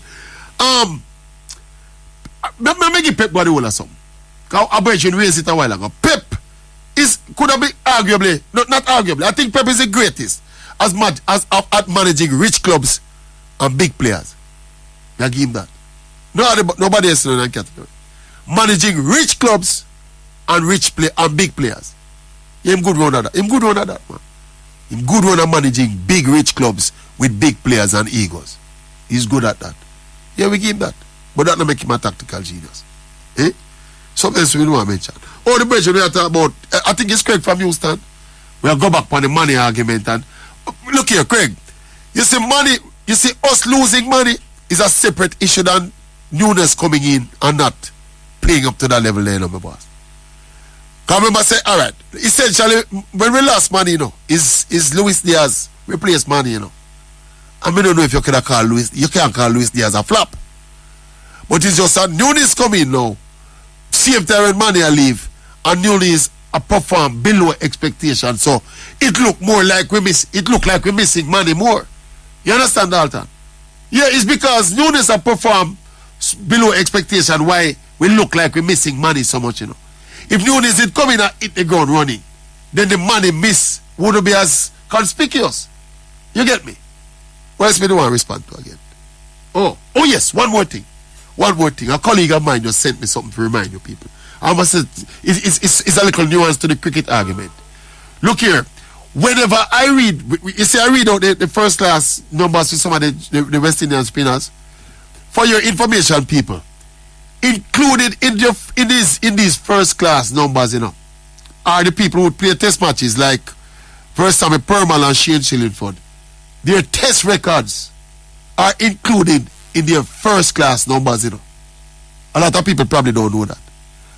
Let me give Pep Guardiola something. Because I bet you raised it a while ago. Pep could have been arguably, not arguably, I think Pep is the greatest at managing rich clubs and big players. I give him that. Nobody else in that category. Managing rich clubs and big players. Him good one of that. Him good one of that, man. Him good one of managing big rich clubs with big players and egos. He's good at that. Yeah, we give him that. But that don't make him a tactical genius. Eh? Something else we don't want to mention. Oh, the question we are talking about, I think it's Craig from Houston. We'll go back on the money argument. And look here, Craig. You see us losing money is a separate issue than Nunes coming in and not playing up to that level there, my boss. Because remember, say, all right, essentially, when we lost money, you know, is Luis Diaz replaced money, you know. I mean, I don't know if you can't call Luis Diaz a flop. But it's just that Nunes coming now. Same time when money I leave, and Nunes perform below expectation. So it look like we're missing money more. You understand, Dalton? Yeah, it's because Nunes have performed below expectation why we look like we're missing money so much, you know. If Nunes did come in and hit the ground running, then the money miss wouldn't be as conspicuous. You get me? What else me do want to respond to again? Oh yes, one more thing. A colleague of mine just sent me something to remind you people. I must say, it's a little nuance to the cricket argument. Look here. Whenever I read, you see, I read out the first class numbers with some of the West Indian spinners. For your information, people, included in these first class numbers, you know, are the people who play test matches like first time Permal and Shane Shillingford. Their test records are included in their first class numbers, you know. A lot of people probably don't know that.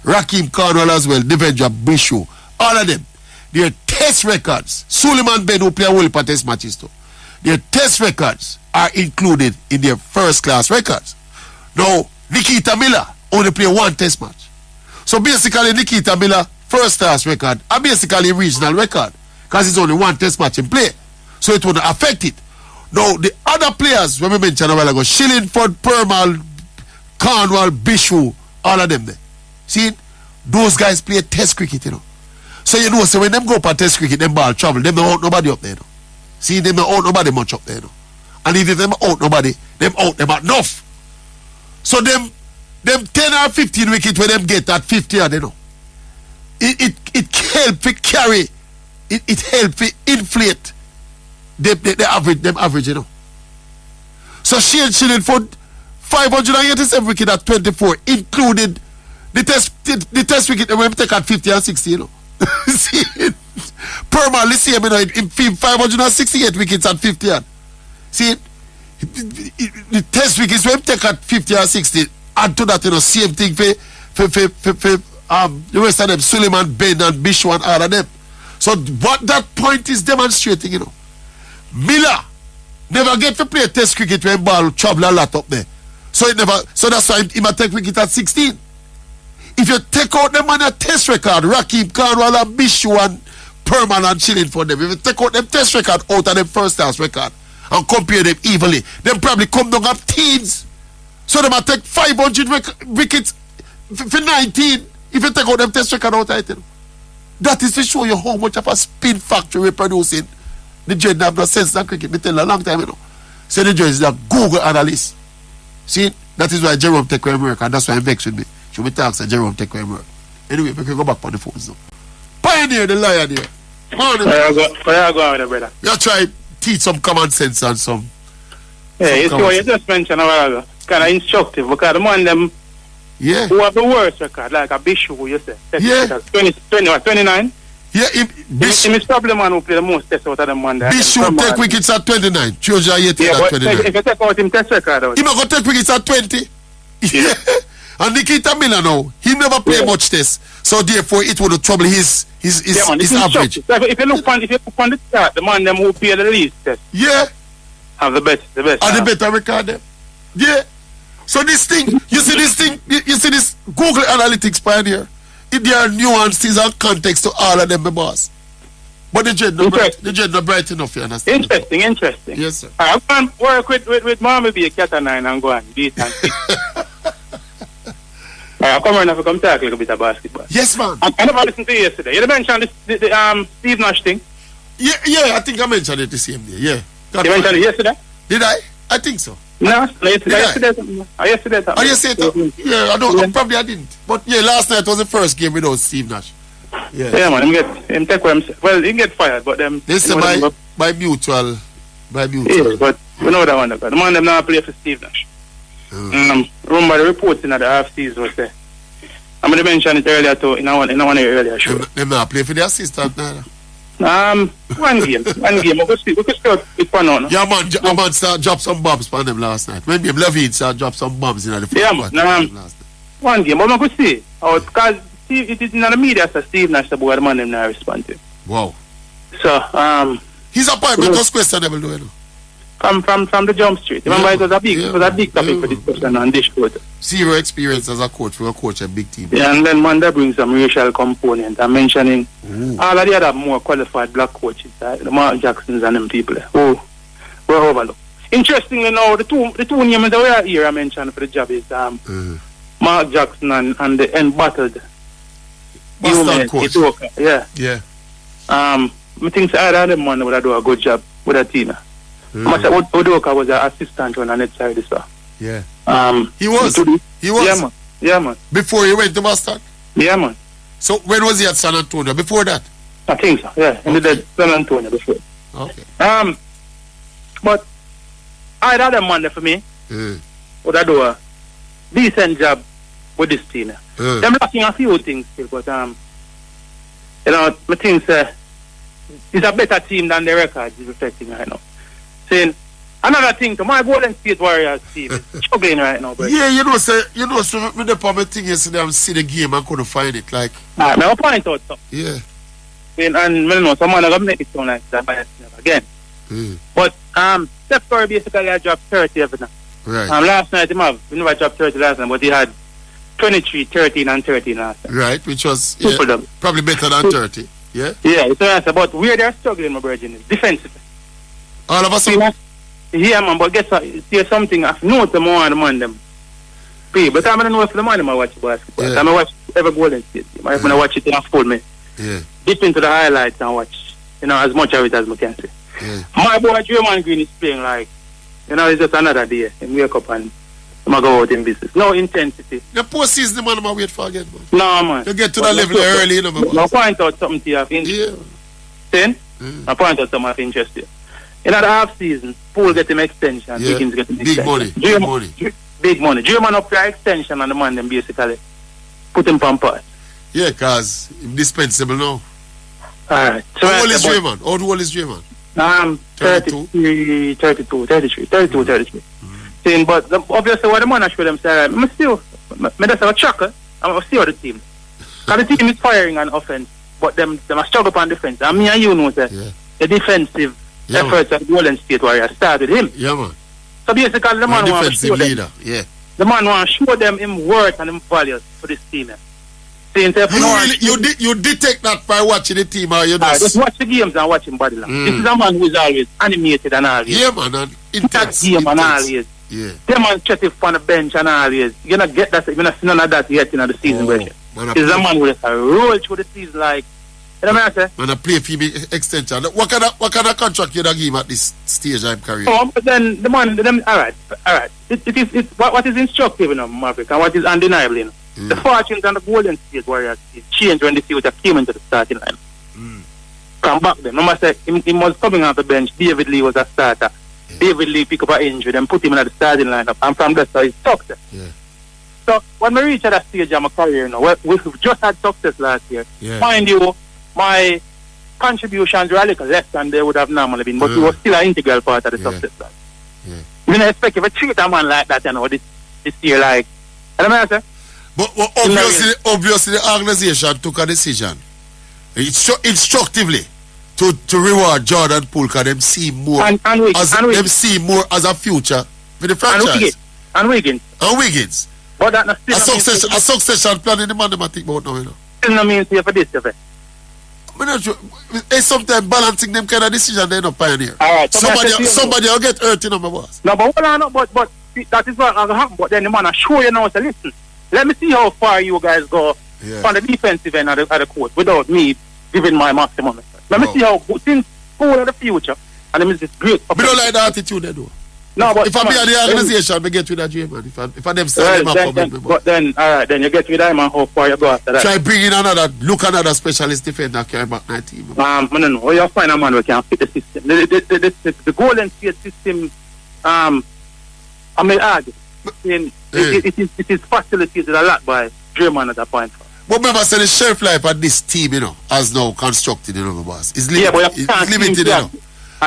Rakim Cornwall as well, Devendra Bishu, all of them. Their test records, Suleiman Ben who play a whole heap of test matches too. Their test records are included in their first class records. Now, Nikita Miller only play one test match. So basically Nikita Miller first class record are basically regional record because it's only one test match in play. So it wouldn't affect it. Now, the other players, when we mentioned a while ago, Shillingford, Permal, Cornwall, Bishu, all of them there. See, those guys play test cricket, you know. So you know, so when them go up at test cricket, them ball travel, them don't out nobody up there, you know. See, them don't out nobody much up there, you know. And if them out nobody, them out them at enough. So them 10 or 15 wickets when them get at 50, you know. It help to carry, it help to inflate the average, you know. So Shane Shillingford 587 wicket at 24, included the test wicket when we take at 50 and 60, you know. See, Permal, let's see, you know, in 568 wickets at 50. See, the test wickets when we take at 50 and 60, add to that, you know, same thing for the rest of them, Suleiman, Ben and Bishu and all of them. So what that point is demonstrating, you know, Miller never get to play test cricket when ball travel a lot up there. So that's why he might take wicket at 16. If you take out them on a test record, Rakim, Cornwall and Bishu and Perman and Shillingford them, if you take out them test record out of them first class record and compare them evenly, them probably come down at teens. So they might take 500 wickets for 19 if you take out them test record out of it. That is to show you how much of a spin factory we're producing. The judge have no sense in cricket. They tell you a long time, you know. So the judge is a Google analyst. See, that is why Jerome take away work, and that's why I'm vexed with me. Should we talk to Jerome take away work? Anyway, we can go back on the phones now. Pioneer, the lion here. Where you go, brother? You try to teach some common sense and some. Yeah, you see what you just mentioned a while ago. kind of instructive because the man them who have the worst record, like a Bishu, who you say. 29? Yeah, him stop the man who play the most test out of the man there. Bishu take wickets at 29. Choja at 29. If you take out him test record out. He might go take wickets at 20. Yeah. And Nikita Miller now, he never play much test. So therefore it would trouble his average. So if you look on the chart, the man them who play the least test. Yeah. Have the best. And the better record them. Yeah. So this thing, you see this Google Analytics pioneer. There are nuances and context to all of them, my boss. But the jet not bright enough, you understand? Interesting. Yes, sir. I can work with Mammee Bay, Cat and 9 and go and beat and pick. I'll come around and come talk a little bit of basketball. Yes, man. I never listened to you yesterday. You mentioned the Steve Nash thing? Yeah, I think I mentioned it the same day, yeah. You mentioned it yesterday? Did I? I think so. No, yesterday. Oh, you said it? Yeah, probably I didn't. But yeah, last night was the first game without Steve Nash. Yeah, man, him take himself. Well, he get fired, but them. They say by mutual. Yeah, but we know that one. The man them now play for Steve Nash. Remember the reports in the half season was there. I'm gonna mention it earlier too in one earlier show. They not play for the assistant now. One game. We could start with one on. Yeah, man, start drop some bombs on them last night. Maybe Levine start drop some bombs in the first quarter. One game, but I could see because it is in the media, so Steve Nash, the boy, the man them now respond to. Wow. So his appointment was questionable, though. From the jump street. Remember, it was a big topic for discussion on this court. Zero experience as a coach for a coach a big team. Yeah, and then man that brings some racial component and mentioning all of the other more qualified black coaches, the Mark Jacksons and them people who were overlooked. Interestingly now, the two names that we are here I mentioned for the job is Mark Jackson and the embattled Boston coach. Yeah. I think either of them man would do a good job with a team. Udoka was an assistant on the net side, sir. Yeah. He was. Yeah, man. Before he went to Boston? Yeah, man. So when was he at San Antonio? Before that? I think so, yeah. He did San Antonio before. Okay. But either of them man for me would do a decent job with this team. Them lacking a few things still, but I think it's a better team than the record is reflecting right now. Saying another thing to my Golden State Warriors team is struggling right now, bro. Yeah, you know, with the problem thing yesterday, I see the game and couldn't find it. Like, I'll point out something. Yeah. And I know someone are gonna make it sound like that by again. But Steph Curry basically dropped 30 every night. Right. Last night he never dropped 30 last night, but he had 23, 13, and 13 last night. Right, which was probably better than 30. Yeah? Yeah, it's answer. But where they're struggling, my brother, is defensively. All of a sudden? Yeah, man, but guess what? There's something I've noticed more on the man them. But I don't know if the man I watch basketball. Yeah. I watch every Golden State game. I watch it in a full, man. Yeah. Dip into the highlights and watch, as much of it as I can see. Yeah. My boy, Draymond Green is playing like, it's just another day. And wake up and I'm go out in business. No intensity. The postseason, the man I'm wait for again, man. No, man. You get to that level early, you know, man. I'll point out something to you of interest. Yeah. I'll point out something of interest here. In the half season, Poole get him extension, Higgins get him extension. Big money. Big money. Draymond up for extension and the man them basically put him on part. Yeah, because indispensable now. Alright. So how old is Draymond? How old is Draymond? 33. Saying, but obviously what the man I show them say, I still have a tracker, I'm still the team. Because the team is firing on offense, but them a struggle on defense. And me and you know that the defensive efforts at Golden State Warriors start with him. Yeah, man. So basically the man wants to show them. Leader. Yeah. The man wants to show them him worth and him values for this team. You detect that by watching the team, or you just watch the games and watch him body language. This is a man who is always animated and always. Yeah, man, and intense. Game and always. Yeah. Demonstrative on the bench and always. You're not get that. You're not see none of that yet in the season. He's a man who just roll through the season like. You know what I say? Man, I play FIBA extension. What kind of contract you give him at this stage of career? But then the man, all right. It's what is instructive, Maverick, and what is undeniable, The fortunes and the Golden State Warriors changed when the Celtics came into the starting line. Come back then. Remember, he was coming off the bench. David Lee was a starter. David Lee pick up an injury, then put him in the starting lineup, and from that side, success. Yeah. So when we reach at that stage of my career now, we've just had success last year. Yeah. Mind you, my contributions were a little less than they would have normally been, but it was still an integral part of the success. Like. You know, expect if I treat a man like that, you know, this year, like, you know what I say? But obviously the organization took a decision instructively to reward Jordan Poole because them see more as a future for the franchise. And Wiggins. But that a succession plan in the man them I think about now, you know. Still no means here for this, you know. It's sometimes balancing them kind of decision they're not pioneer. Alright, somebody will get hurt, you know, my boss. No, but hold on, but that is what will happen. But then the man I show you now, so listen, let me see how far you guys go on the defensive end of the court without me giving my maximum. Let me see how since Poole of the future, and them is this great. We don't like the attitude they do. No, but if I be at the organization, we get with that man. If I them sell them up, but then alright, then you get with them and how far you go after that. Try bring in another specialist defender carry back 9 team. I don't know. You find a man who can fit the system. The Golden State system, I may argue, it is facilitated a lot by Draymond at that point. But remember, say the shelf life at this team, you know, has now constructed, you know, my boss. It's limited, you know.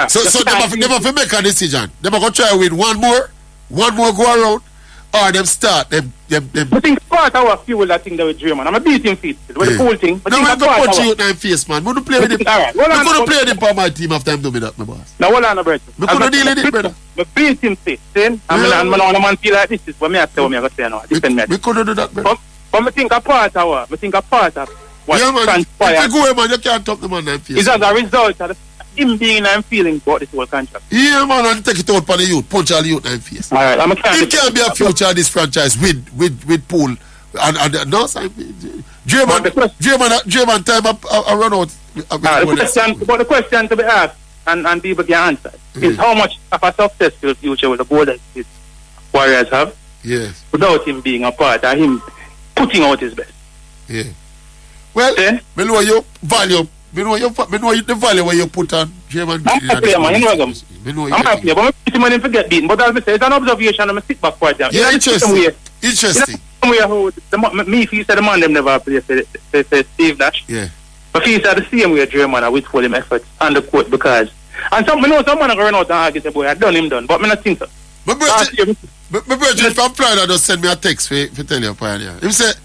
So they have make a decision. They are going to try to win one more go around, or them start them. I think part of our fuel that thing that we dream on. I'm a beating feet. With the whole thing. No, I'm going to put you out in face, man. We don't play with him. We couldn't play with him for my team after him do me that, my boss. Now, hold on, brother. We couldn't deal with it, brother. We beat him feet. And when a man feel like this is what me I tell me I got to say now. We couldn't do that, brother. But I think a part of what transpired. If you go, man, you can't talk the man in face. It's as a result of him being and feeling about this whole contract. Yeah, man, and take it out for the youth. Punch all the youth in face. Alright, it can't be a future of this franchise with Poole. And no, German time I run out. But the question to be asked and people can answer is how much of a successful future will the Golden State Warriors have? Yes. Without him being a part of him putting out his best. Yeah. Well, me know your value. Me know the value where you put on German. I'm a player, man. You know them. I'm a player, but I'm not forget beating. But as I say, it's an observation. I'm a sit back for them. Yeah, interesting. Me, if you said the man them never play for Steve Nash. Yeah. But he said the same way German, I withhold him efforts on the court because. And some man going to run out and argue, say, boy, I done him done. But I don't think so. My brother from Florida just send me a text for tell you, Pioneer. He said,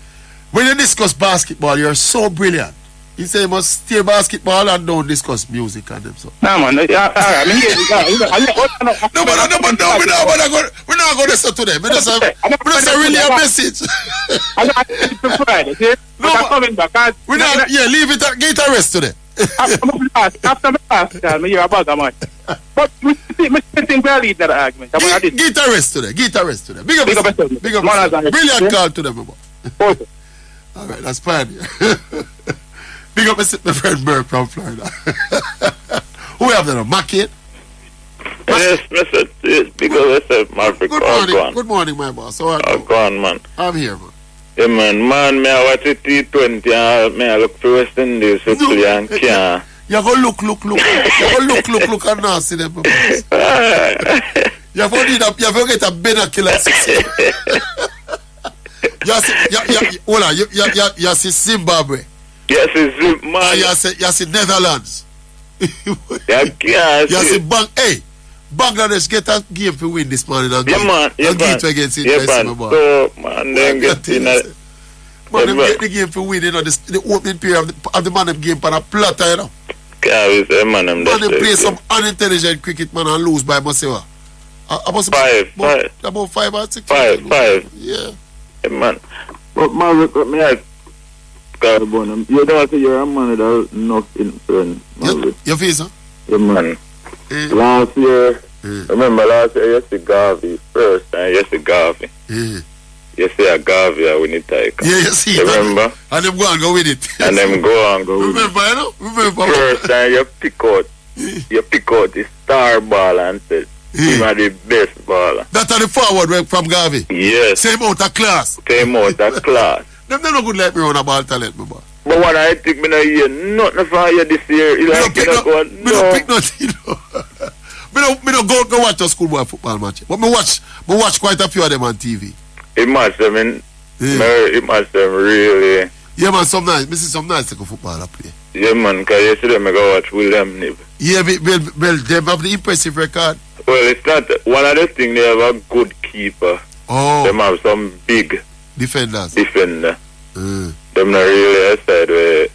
when you discuss basketball, you're so brilliant. He said you must stay basketball and don't discuss music and them so. Nah, man. No, but we're not going to say to them. We just really a message. We're not, leave it, get a rest today. After my last, tell me you're a bugger, man. But we think we'll lead that argument. Get a rest today. Big up. Brilliant call to them. Alright, that's fine. Big up my friend Burke from Florida. Who we have there? Mckain? Yes, Mr. Yes, big up yourself, Maverick. Good morning, my boss. How are you? Go on, man. I'm here, man. Yeah, man, me I watch the T20 me I look for West Indies to play and can't. You go look. You go look and not see them. You have to get a binocular. You see Zimbabwe. Yes, it's man. You see Netherlands. You see Bangladesh get a game to win this morning and get against it. So, man, then get in it. Man, them get the game to win, you know, the opening period of the man game on a platter, you know. Man, them play some unintelligent cricket, man, and lose by myself. About 5 or 6. 5. Yeah. Man. But man, me I you don't say you're a man that enough influence. You feel so? Yeah, man. Last year, remember last year you see Garvey first and you see Garvey. You see a Garvey I win it like. Yeah, you see remember? And them go and go with it. And them go and go with it. You know? Remember. First time you pick out the star ball and say him are the best baller. That are the forward from Garvey? Yes. Same out of class. Them not good like me on a ball talent, my boy. But what I think me not hear nothing from you this year. Me don't pick nothing. Me me don't go watch a schoolboy football match. But me watch quite a few of them on TV. It must them in. It must them really. Yeah, man, some nice. Me see some nice like a footballer play. Yeah, man, because yesterday I go watch William Nib. Yeah, well, they have the impressive record. Well, it's not one of the things. They have a good keeper. Oh. Them have some big defenders. Them not really aside where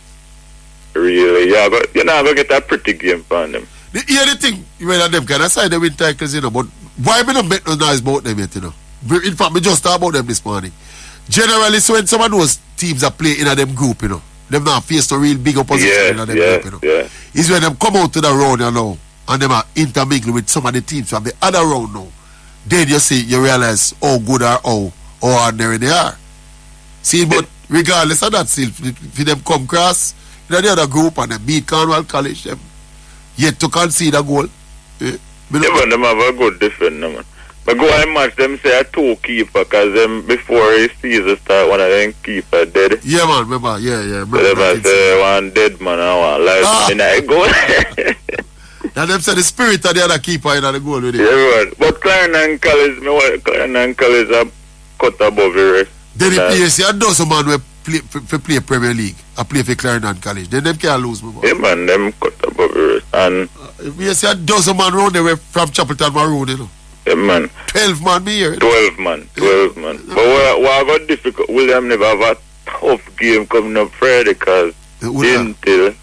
really, you're not going to get a pretty game from them. The thing, when them can aside the win titles, you know, but why me not make no noise about them yet, you know? In fact, me just talk about them this morning. Generally, so when some of those teams are playing in a them group, you know, them not face a real big opposition in a them group, you know. Yeah. It's when them come out to the round, you know, and them are intermingle with some of the teams from the other round now. Then you realize how good or how ordinary they are. See, but regardless of that, still, if them come cross in the other group and they beat Cornwall College, them yet to concede a goal. But them have a good defense, man. But go and match them say a two keeper, because them before the season start, one of them keeper dead. Yeah, man, remember, yeah. Them say one dead man and one life in that goal. And them say the spirit of the other keeper in the goal with it. Yeah, man. But Clarendon College are cut above the rest. Then the players, a dozen man will play Premier League. I play for Clarendon College. Then them can't lose, man. Yeah, man, them cut above the rest. And we see a dozen man round there from Chapelton Maroon, you know. Yeah, man. 12 man me here. 12 man. But what got difficult, William never have a tough game coming up Friday, because Dintil.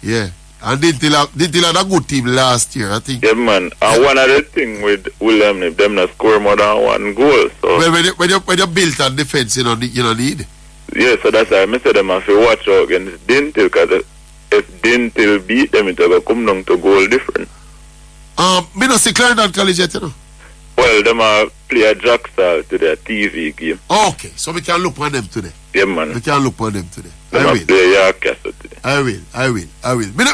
Yeah. And Dintil had a good team last year, I think. Yeah, man. And one of the things with William, them not score more than one goal. So. Well, when you built on defense, you don't need. Yeah, so that's why I said them have to watch out against Dintil, because if Dintil beat them, it will come down to goal different. Me not see Clarendon College yet, you know. Well, them play a Jacksal to their TV game. Okay, so we can look on them today. Yeah, man. We can look on them today. Them I will. Play Castle today. I will. Me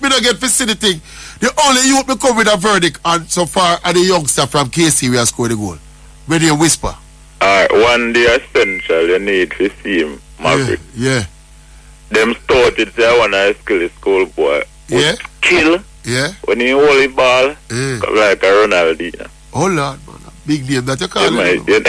not get facility. The only youth me come with a verdict on so far are the youngster from KC who has scored the goal. When they whisper. Alright, one day essential you need to see him, Maverick. Yeah. Them started say I wanna skill school boy. Yeah. Kill. Yeah. When he hold the ball, come like a Ronaldinho. Oh Lord, man. Big name that you call him. Yeah,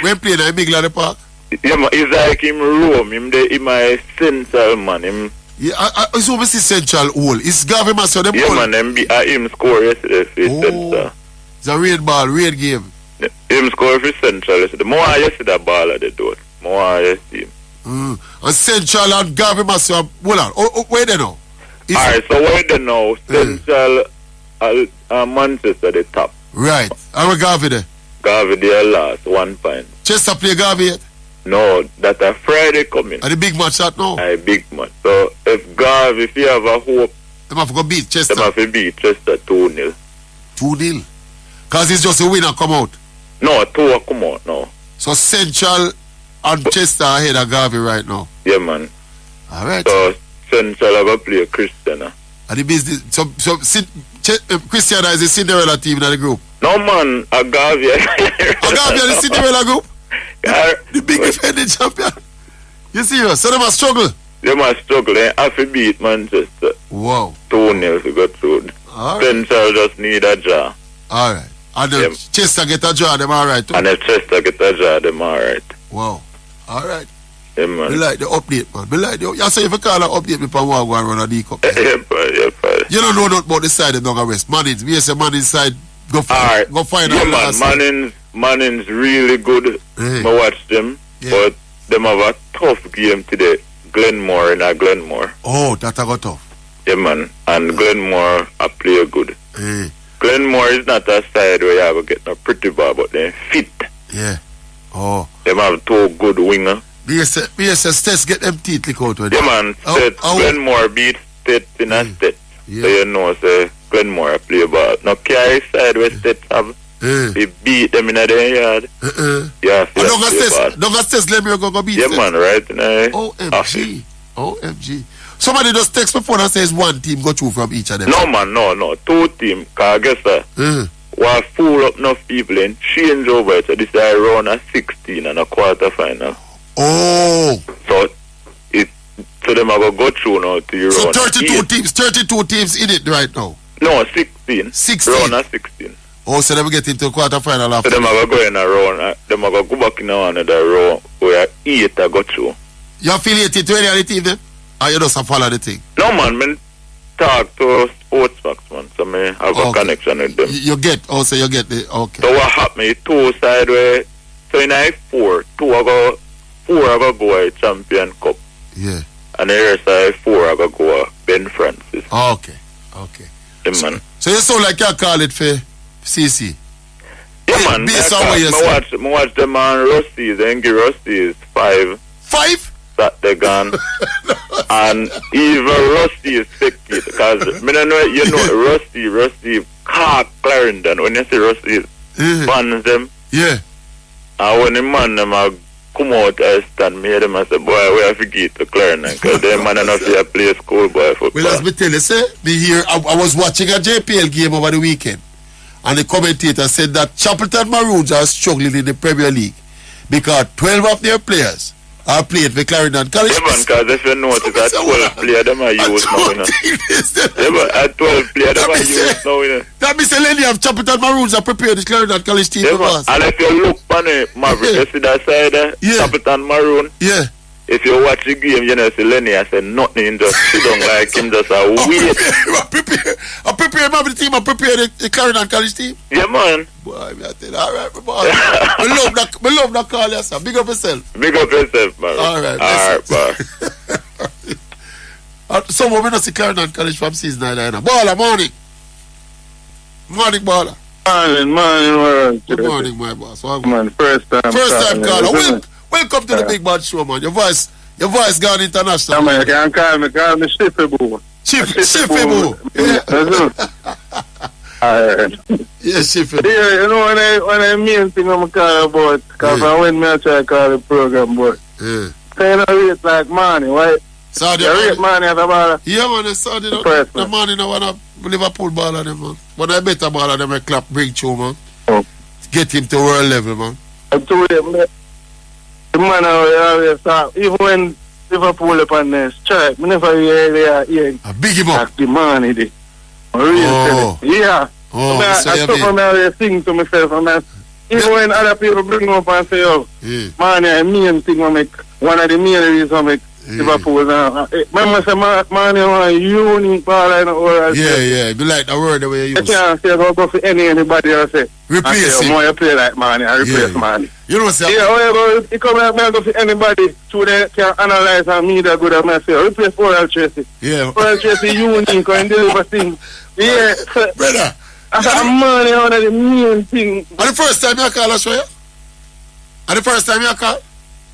when play in Big Park? Yeah, man, it's like him Rome, him my central man. Him. Yeah, I saw see central hole. It's Gavin Master them yeah, hole. Man, him score yesterday for central. It's a raid ball, raid game. Yeah, him score for central yesterday. More yesterday ball at the door. More yesterday. And central and Gavin Master, hold on. Where they now? Alright, so where they now? Central Manchester the top. Right. How we Garvey there? Garvey there last, 1 point. Chester play Garvey yet? No, that a Friday coming. Are the big match that now? A big match. So if Garvey, if you have a hope, them have to go beat Chester. Them have to beat Chester 2-0. 2-0? Because it's just a winner come out? No, 2 come out now. So Central and Chester are ahead of Garvey right now? Yeah, man. Alright. So Central have to play Christiana. And the business, so Christiana is the Cinderella team in the group? No, man, Agavia. Agavia the Cinderella group? The big defending champion. You serious? So they must struggle? They must struggle. They have to beat Manchester. Wow. 2-0 to go through. All right. Central just need a draw. Alright. And if Chester get a draw, them alright too? And if Chester get a draw, them alright. Wow. Alright. Yeah, man. We like the update, man. We like the... You say if you call an update, me pan walk and run a D-cup. Yeah, pal. You don't know nothing about the side of Dogger West. Mannings. We say Mannings side. Go find out. Yeah, Mannings really good. I watch them. Yeah. But them have a tough game today. Glenmore in a Glenmore. Oh, that I got tough. Yeah, man. And Glenmore a play good. Glenmore is not a side where you have to get no pretty ball, but they fit. Yeah. Oh. Them have 2 good wingers. BSS Test get them teeth lick out with yeah, man. Glenmore beat State in a State. Yeah. So you know, say Glenmore play ball. Now carry side where State have. They beat them in their yard. Yeah, Dogger Test let me go beat them. Yeah, man, right? OMG. Somebody just text my phone and says one team go through from each of them. No, man, no. 2 teams. Because I guess while full up enough people and change over. So this is around a 16 and a quarter final. Oh. So them are going to go through now to your So 32 teams in it right now? No, 16. 16? Round of 16. Oh, so they will get into quarter-final after. So them are going around, them are going to go back in another round where 8 I go through. You affiliated to any of the team then? Or you just follow the thing? No man, I talk to sports facts man, so I have a connection with them. You get, also you get the, okay. So what happened, 2 sideways, so in I 4 I go a Champion Cup. Yeah. And the rest I 4 I go Ben Francis. Okay. Yeah, man. So you sound like you call it for CC? Yeah, man. I watch them on Rusty's, Engie Rusty's 5. 5? That they gone. And even Rusty is sick it because I don't know, you know Rusty car Clarendon. When you see Rusty fans them. Yeah. And when the man them come out and stand me them and say, boy, we have to get to Clarendon because they man enough to play schoolboy football. Well, as me tell you, say, me here, I was watching a JPL game over the weekend, and the commentator said that Chapelton Maroons are struggling in the Premier League because 12 of their players are played for Clarendon College. Yeah, man, because if you notice, that 12 players them are used now, you know. Yeah, man, at 12 players them are used now, you know. That means Lenny of Chapelton Maroons are prepared the Clarendon College team for us. And if you look on it, Maverick, you see that side there, Chapelton Maroon. Yeah. If you watch the game, you know, see Lenny, I said nothing, just sit down like him, just a wait. I prepare the team, I prepare the Clarendon College team. Yeah, man. Boy, I tell you, all right, boy. I love that call, yes, sir. Big up yourself. Big up yourself, man. All right, boy. So, we don't see Clarendon College from season 9. Baller, morning. Morning, Baller. Morning. Good morning, my boss. Man, first time caller. Welcome to the Big Bad Show, man. Your voice gone international. Yeah, man, you can call me Shiffy Boo. Shiffy Boo. Yeah. Alright. Yeah, Shiffy. Yeah, you know when I mean thing I'm call about, because when I try to call the program, but kind of rate like money, right? Saudi you rate money at the ball. Yeah, man, the Saudi, the money no one of Liverpool baller them, man. But I bet a baller them a clap bring through, man. Get him to world level, man. I told him that. The man always talk, even when Liverpool upon the strike, I never hear big him up. The money there. Yeah. I always sing to myself, and even when other people bring up and say, oh, man, the main thing I make, one of the main reasons I make Liverpool now. Remember say, man, you want a unique ball in the world. Yeah, be like the word the way you use. I can't say go for anybody else say. Replace him. More you play like money, I replace money. You know what I'm saying? Yeah, however, it come like me go for anybody so they can analyze and me that good as I say. Replace Oral Tracey. Yeah. Oral Tracey unique and deliver things. Yeah. Brother. I got money on the main thing. And the first time you call us, show you? And the first time you call?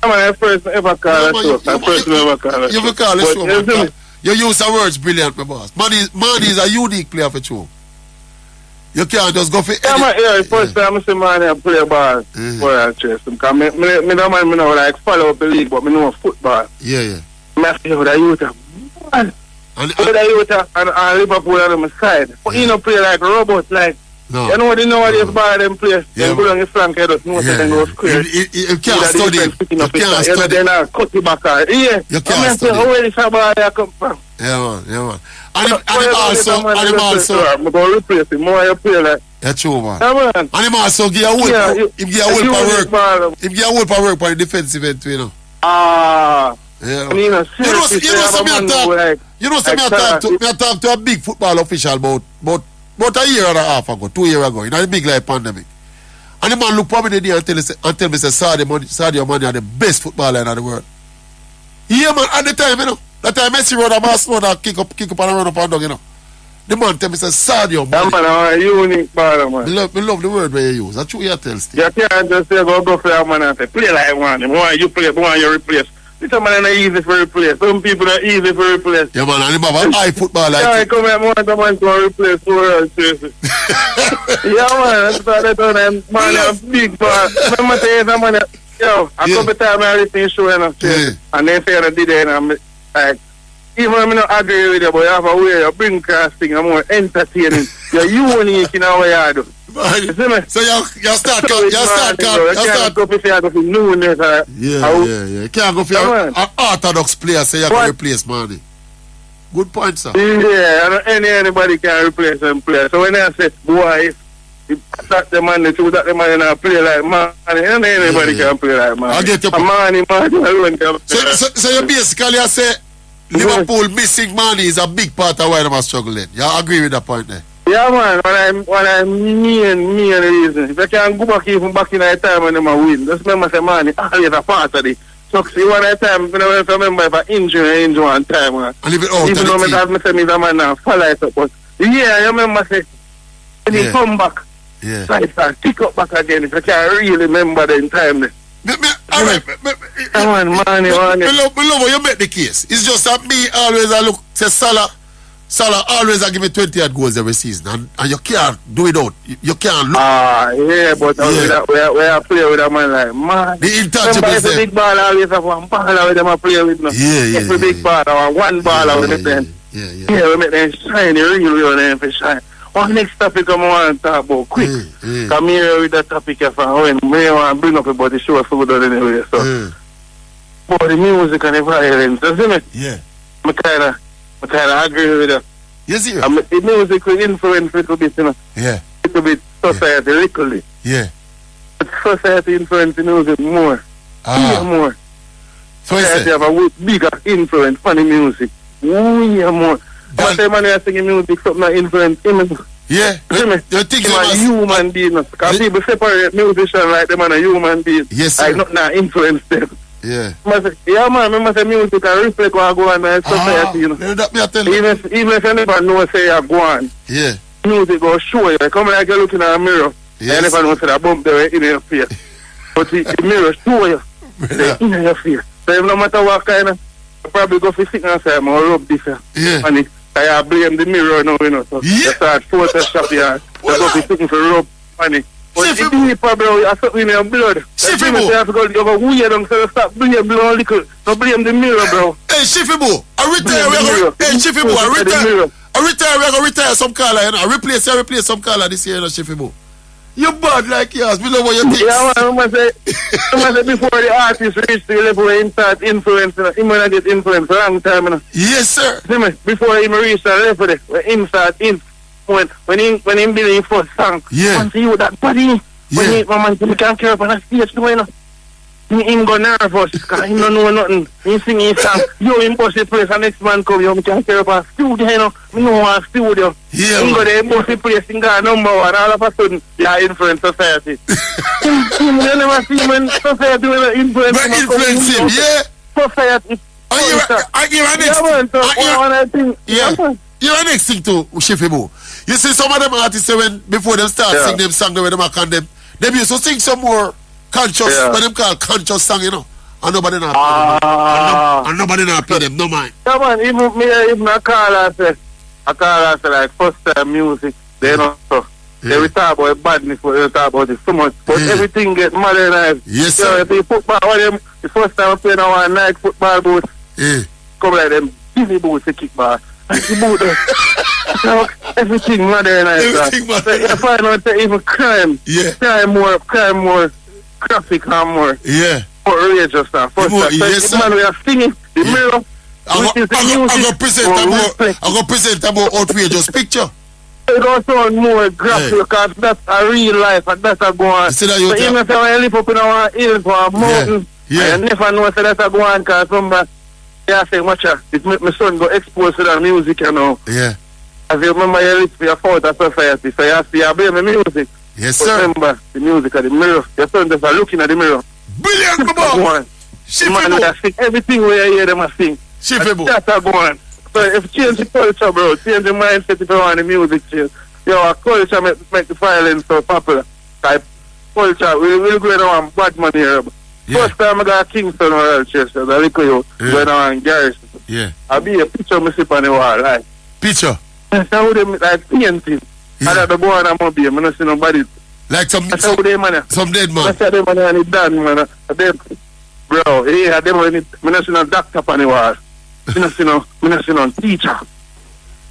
I'm the first ever call a show. The first ever call a show. You call a show, man. You use the words brilliant, my boss. Manny is a unique player for show. You can't just go for any... first time I see Manny play ball for a chase. Because me don't mind me know like follow up the league, but me know football. Yeah. I see how the youth man. And Liverpool on my side. But you know play like robots, like... No. You know what this ball them play? They go on the flank head, no then go square. You can't study. You can't study. Then I cut the back. Yeah. You can't study. Where is the ball come from? Yeah, man. And also... I'm going to replace him. More you play like... That's true, man. Yeah, man. And him also give a whole... Him give a whole power work for the defensive end, you know. Yeah. You know, I talk to a big football official about a year and a half ago, 2 years ago, in a big like pandemic. And the man look for me there and tell me say Sadio Mane are the best footballer in the world. Yeah, man, at the time, you know. That time Messi run a mass load and kick up and run up and down, you know. The man tell me say Sadio Mane. That man a unique baller, man. Me love the word where you use. That's true you tell Steve. You can't just say go for a man and say play like one. The more you play, the more you replace. This man is easy for replace. Some people are easy for replace. Yeah, man, and him have a high football like yeah, come here, more the man to replace Oral Tracey. Yeah, man, that's what they done. Man, a big ball. Remember saying that man, yo, a couple times I everything showing up, and they say I did it, and I'm like, even when I don't agree with you, but you have a way, you bring casting, I'm more entertaining. You're unique in our way you do. So you start go for noon. Yeah. You can't go for an orthodox player say you can replace money. Good point, sir. Yeah, and anybody can replace them player. So when I say, boy, if that the man, that the man not play like man, and anybody can play like man. I get your point. Man alone can play. So you basically say Liverpool missing money is a big part of why they are struggling. You agree with that point there? Yeah, man. When I mean reason. If I can go back even back in the time when they win, just remember say money always a part of it. So see one time, I remember if I injury one time, man. And even though I say me the man now follow it up, but yeah, I remember say when he come back, try to pick up back again. If I can really remember the time there. Alright, money. Below you make the case. It's just that me always I look say Salah always I give me 20 goals every season, and you can't do it out. You can't look. Yeah, but where I play with a man like man. The intouchables. The big ball always have one ball with them I play with. No. Yeah. Every big ball or one ball with them. Yeah, we make them shine, real them for shine. What next topic I want to talk about quick? Come here with that topic when we want to bring up about the show food anyway. So, about the music and the violence, isn't it? Yeah. I kind of agree with that. Yes, sir. The music will influence a little bit, you know. Yeah. A little bit society, literally. Yeah. But society influence the music more. More. So society have a bigger influence on the music. Way more. But the man is singing music, something that influence him. Yeah. You think I'm a human being. Because people separate musicians like them and a human being. Yes, sir. Like nothing that influence them. Yeah. Yeah, man, I must say music can reflect what I go on in society, you know. Even if you never know, say you go on. Yeah. Music will show you. Come like you're looking at a mirror. Yes. You never know, say that bump there in your face. But the mirror show you. In your face. So no matter what kind of, you probably go for sickness and say, I'm going to rub this. Yeah. And I blame the mirror now, you know. So you start Photoshop here. You go for sickness for rub. And but if you probably have something in your blood, you have to go weird and so stop blame blood little. Don't blame the mirror, bro. Hey, Shifibu, I retire some color, you know. Replace some color this year, you know, Shifibu. You bad like yours, we know what you think. Yeah, man, I must say before the artist reach the level where he start influencing, he might not get influenced for a long time, you know. Yes, sir. See me, before he reach the level where he start when he build his first song, yeah. See you that body, when he can't care about a stage, you know. He go nervous, because he don't know nothing. He sing his song, you impossible place, and next man come, you can't care about a studio, you know. Me know a studio. Yeah, he go there, impossible place, he got number one, all of a sudden, you influence society. You never see when society will influence him. Influence him, yeah. Society. You're an next thing to Shifibu. You see some of them artists say when before them start sing them song when them are condemned, they used to sing some more conscious, what them call conscious song, you know. And nobody not pay them. And nobody not pay them, no mind. Yeah, man, even I call us like first time music, they know so. They will talk about badness, but they talk about it so much. But everything get modernized. Yes, sir. The football, the first time I played on one Nike football boots, come like them busy boots to kickball. And the boot there. So everything modernized. Everything modernized. So you find out that even crime, crime more graphic and more outrageous than first time. Yes, the man we are singing, the mirror, I'm going to present a more outrageous picture. It goes on more graphic because that's a real life and that's a go on. So even if I live up in our hills or a mountain, I never know so that's a go on because somebody say, watch out, it make my son go exposed to that music, you know. Yeah. As you remember, you live for your fault of society, so you have to blame the music. Yes, but sir. Remember, the music at the mirror. Your son just looking at the mirror. Brilliant, Bobo! Everything where you hear them sing. That's a go on. So if change the culture, bro, change the mindset if you want the music change. Our culture make the violence so popular. Type culture, we're going on bad money here. First time I got Kingston or Chester, the little you going on Garrison. Yeah. I'll be a picture me slip on the wall, like. Picture? That's how they like painting. Yeah. I don't go on a mobile, I don't see nobody. Like some dead man. That's how they man and it done, man. Bro, yeah, they man, I don't see no doctor on the wall. I don't see no teacher.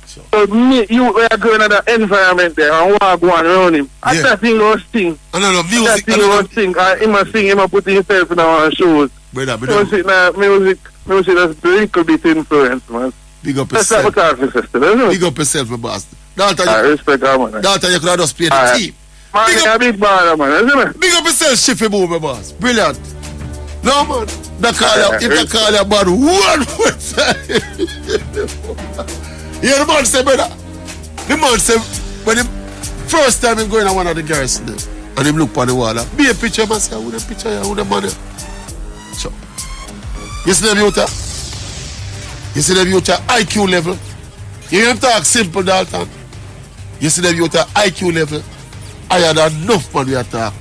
So me, you were going to the environment there and walk one around him. I that thing was sing. Music. That thing was sing. He must sing, he must put himself in our shoes. Brother. Music is a little bit influence, man. Big up yourself. Big up yourself, my boss. Daughter, respect her, man. Daughter, you could have just played the team. Man, big up, big baller, man, isn't it? Big up yourself, Shiffy Boo, my boss. Brilliant. No, man. If they call you bad, one more time. Yeah, the man say, brother. The man say, when the first time him going on one of the girls, and him look on the wall, be a picture, man, say, who the picture here, who the man here? So, you see the beauty? You see the beauty IQ level? You hear him talk simple, Dalton? You see the beauty IQ level? Higher than enough man we are talk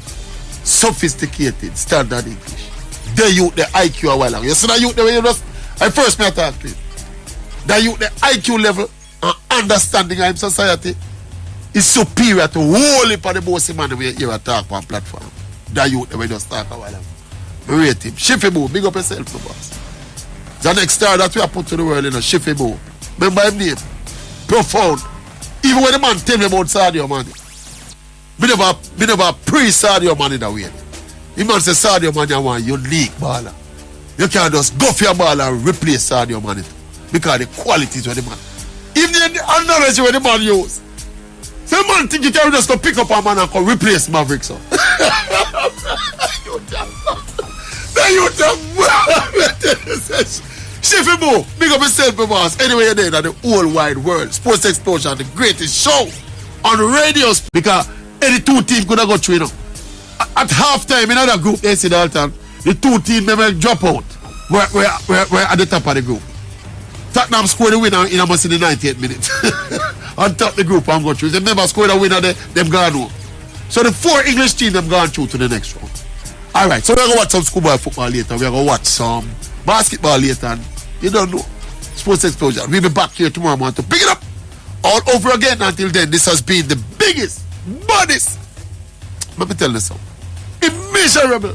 sophisticated, standard English. The youth, the IQ a while long. You see the youth, the way you just, I first me talk to him. The youth, the IQ level and understanding of society is superior to whole heap of the bossy man we hear talk on platform. The youth, the way you just talk a while long. We rate him. Shiffy Boo, big up yourself, my boss. The next star that we have put to the world, Shiffy Boo. Remember him name? Profound. Even when the man tell me about Sadio Mane, me never pre-Sadio Mane that way. The man say Sadio Mane want unique baller. You can't just go for your ball and replace Sadio Mane because the qualities of the man. Even the knowledge where the man use. So the man think you can just go pick up a man and go replace Maverick, so. Shiffy Boo, big up yourself, my boss. Anyway, you're there in the whole wide world. Sports Explosion, the greatest show on the radio. Because any two teams could have got through, you know. At halftime, in another group, they see Dalton, the two teams never drop out. We're at the top of the group. Tottenham scored the winner in almost in the 98th minute. On top of the group and go through. They never scored a winner, they've gone home. So the four English teams have gone through to the next round. Alright, so we're going to watch some schoolboy football later. We're going to watch some basketball later. And you don't know. Sports Explosion. We'll be back here tomorrow morning to pick it up all over again. Until then, this has been the biggest, baddest, let me tell you something, immeasurable,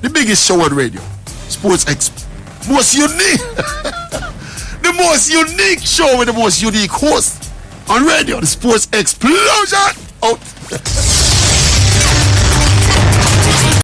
the biggest show on radio. Sports most unique. The most unique show with the most unique host on radio. The Sports Explosion. Out.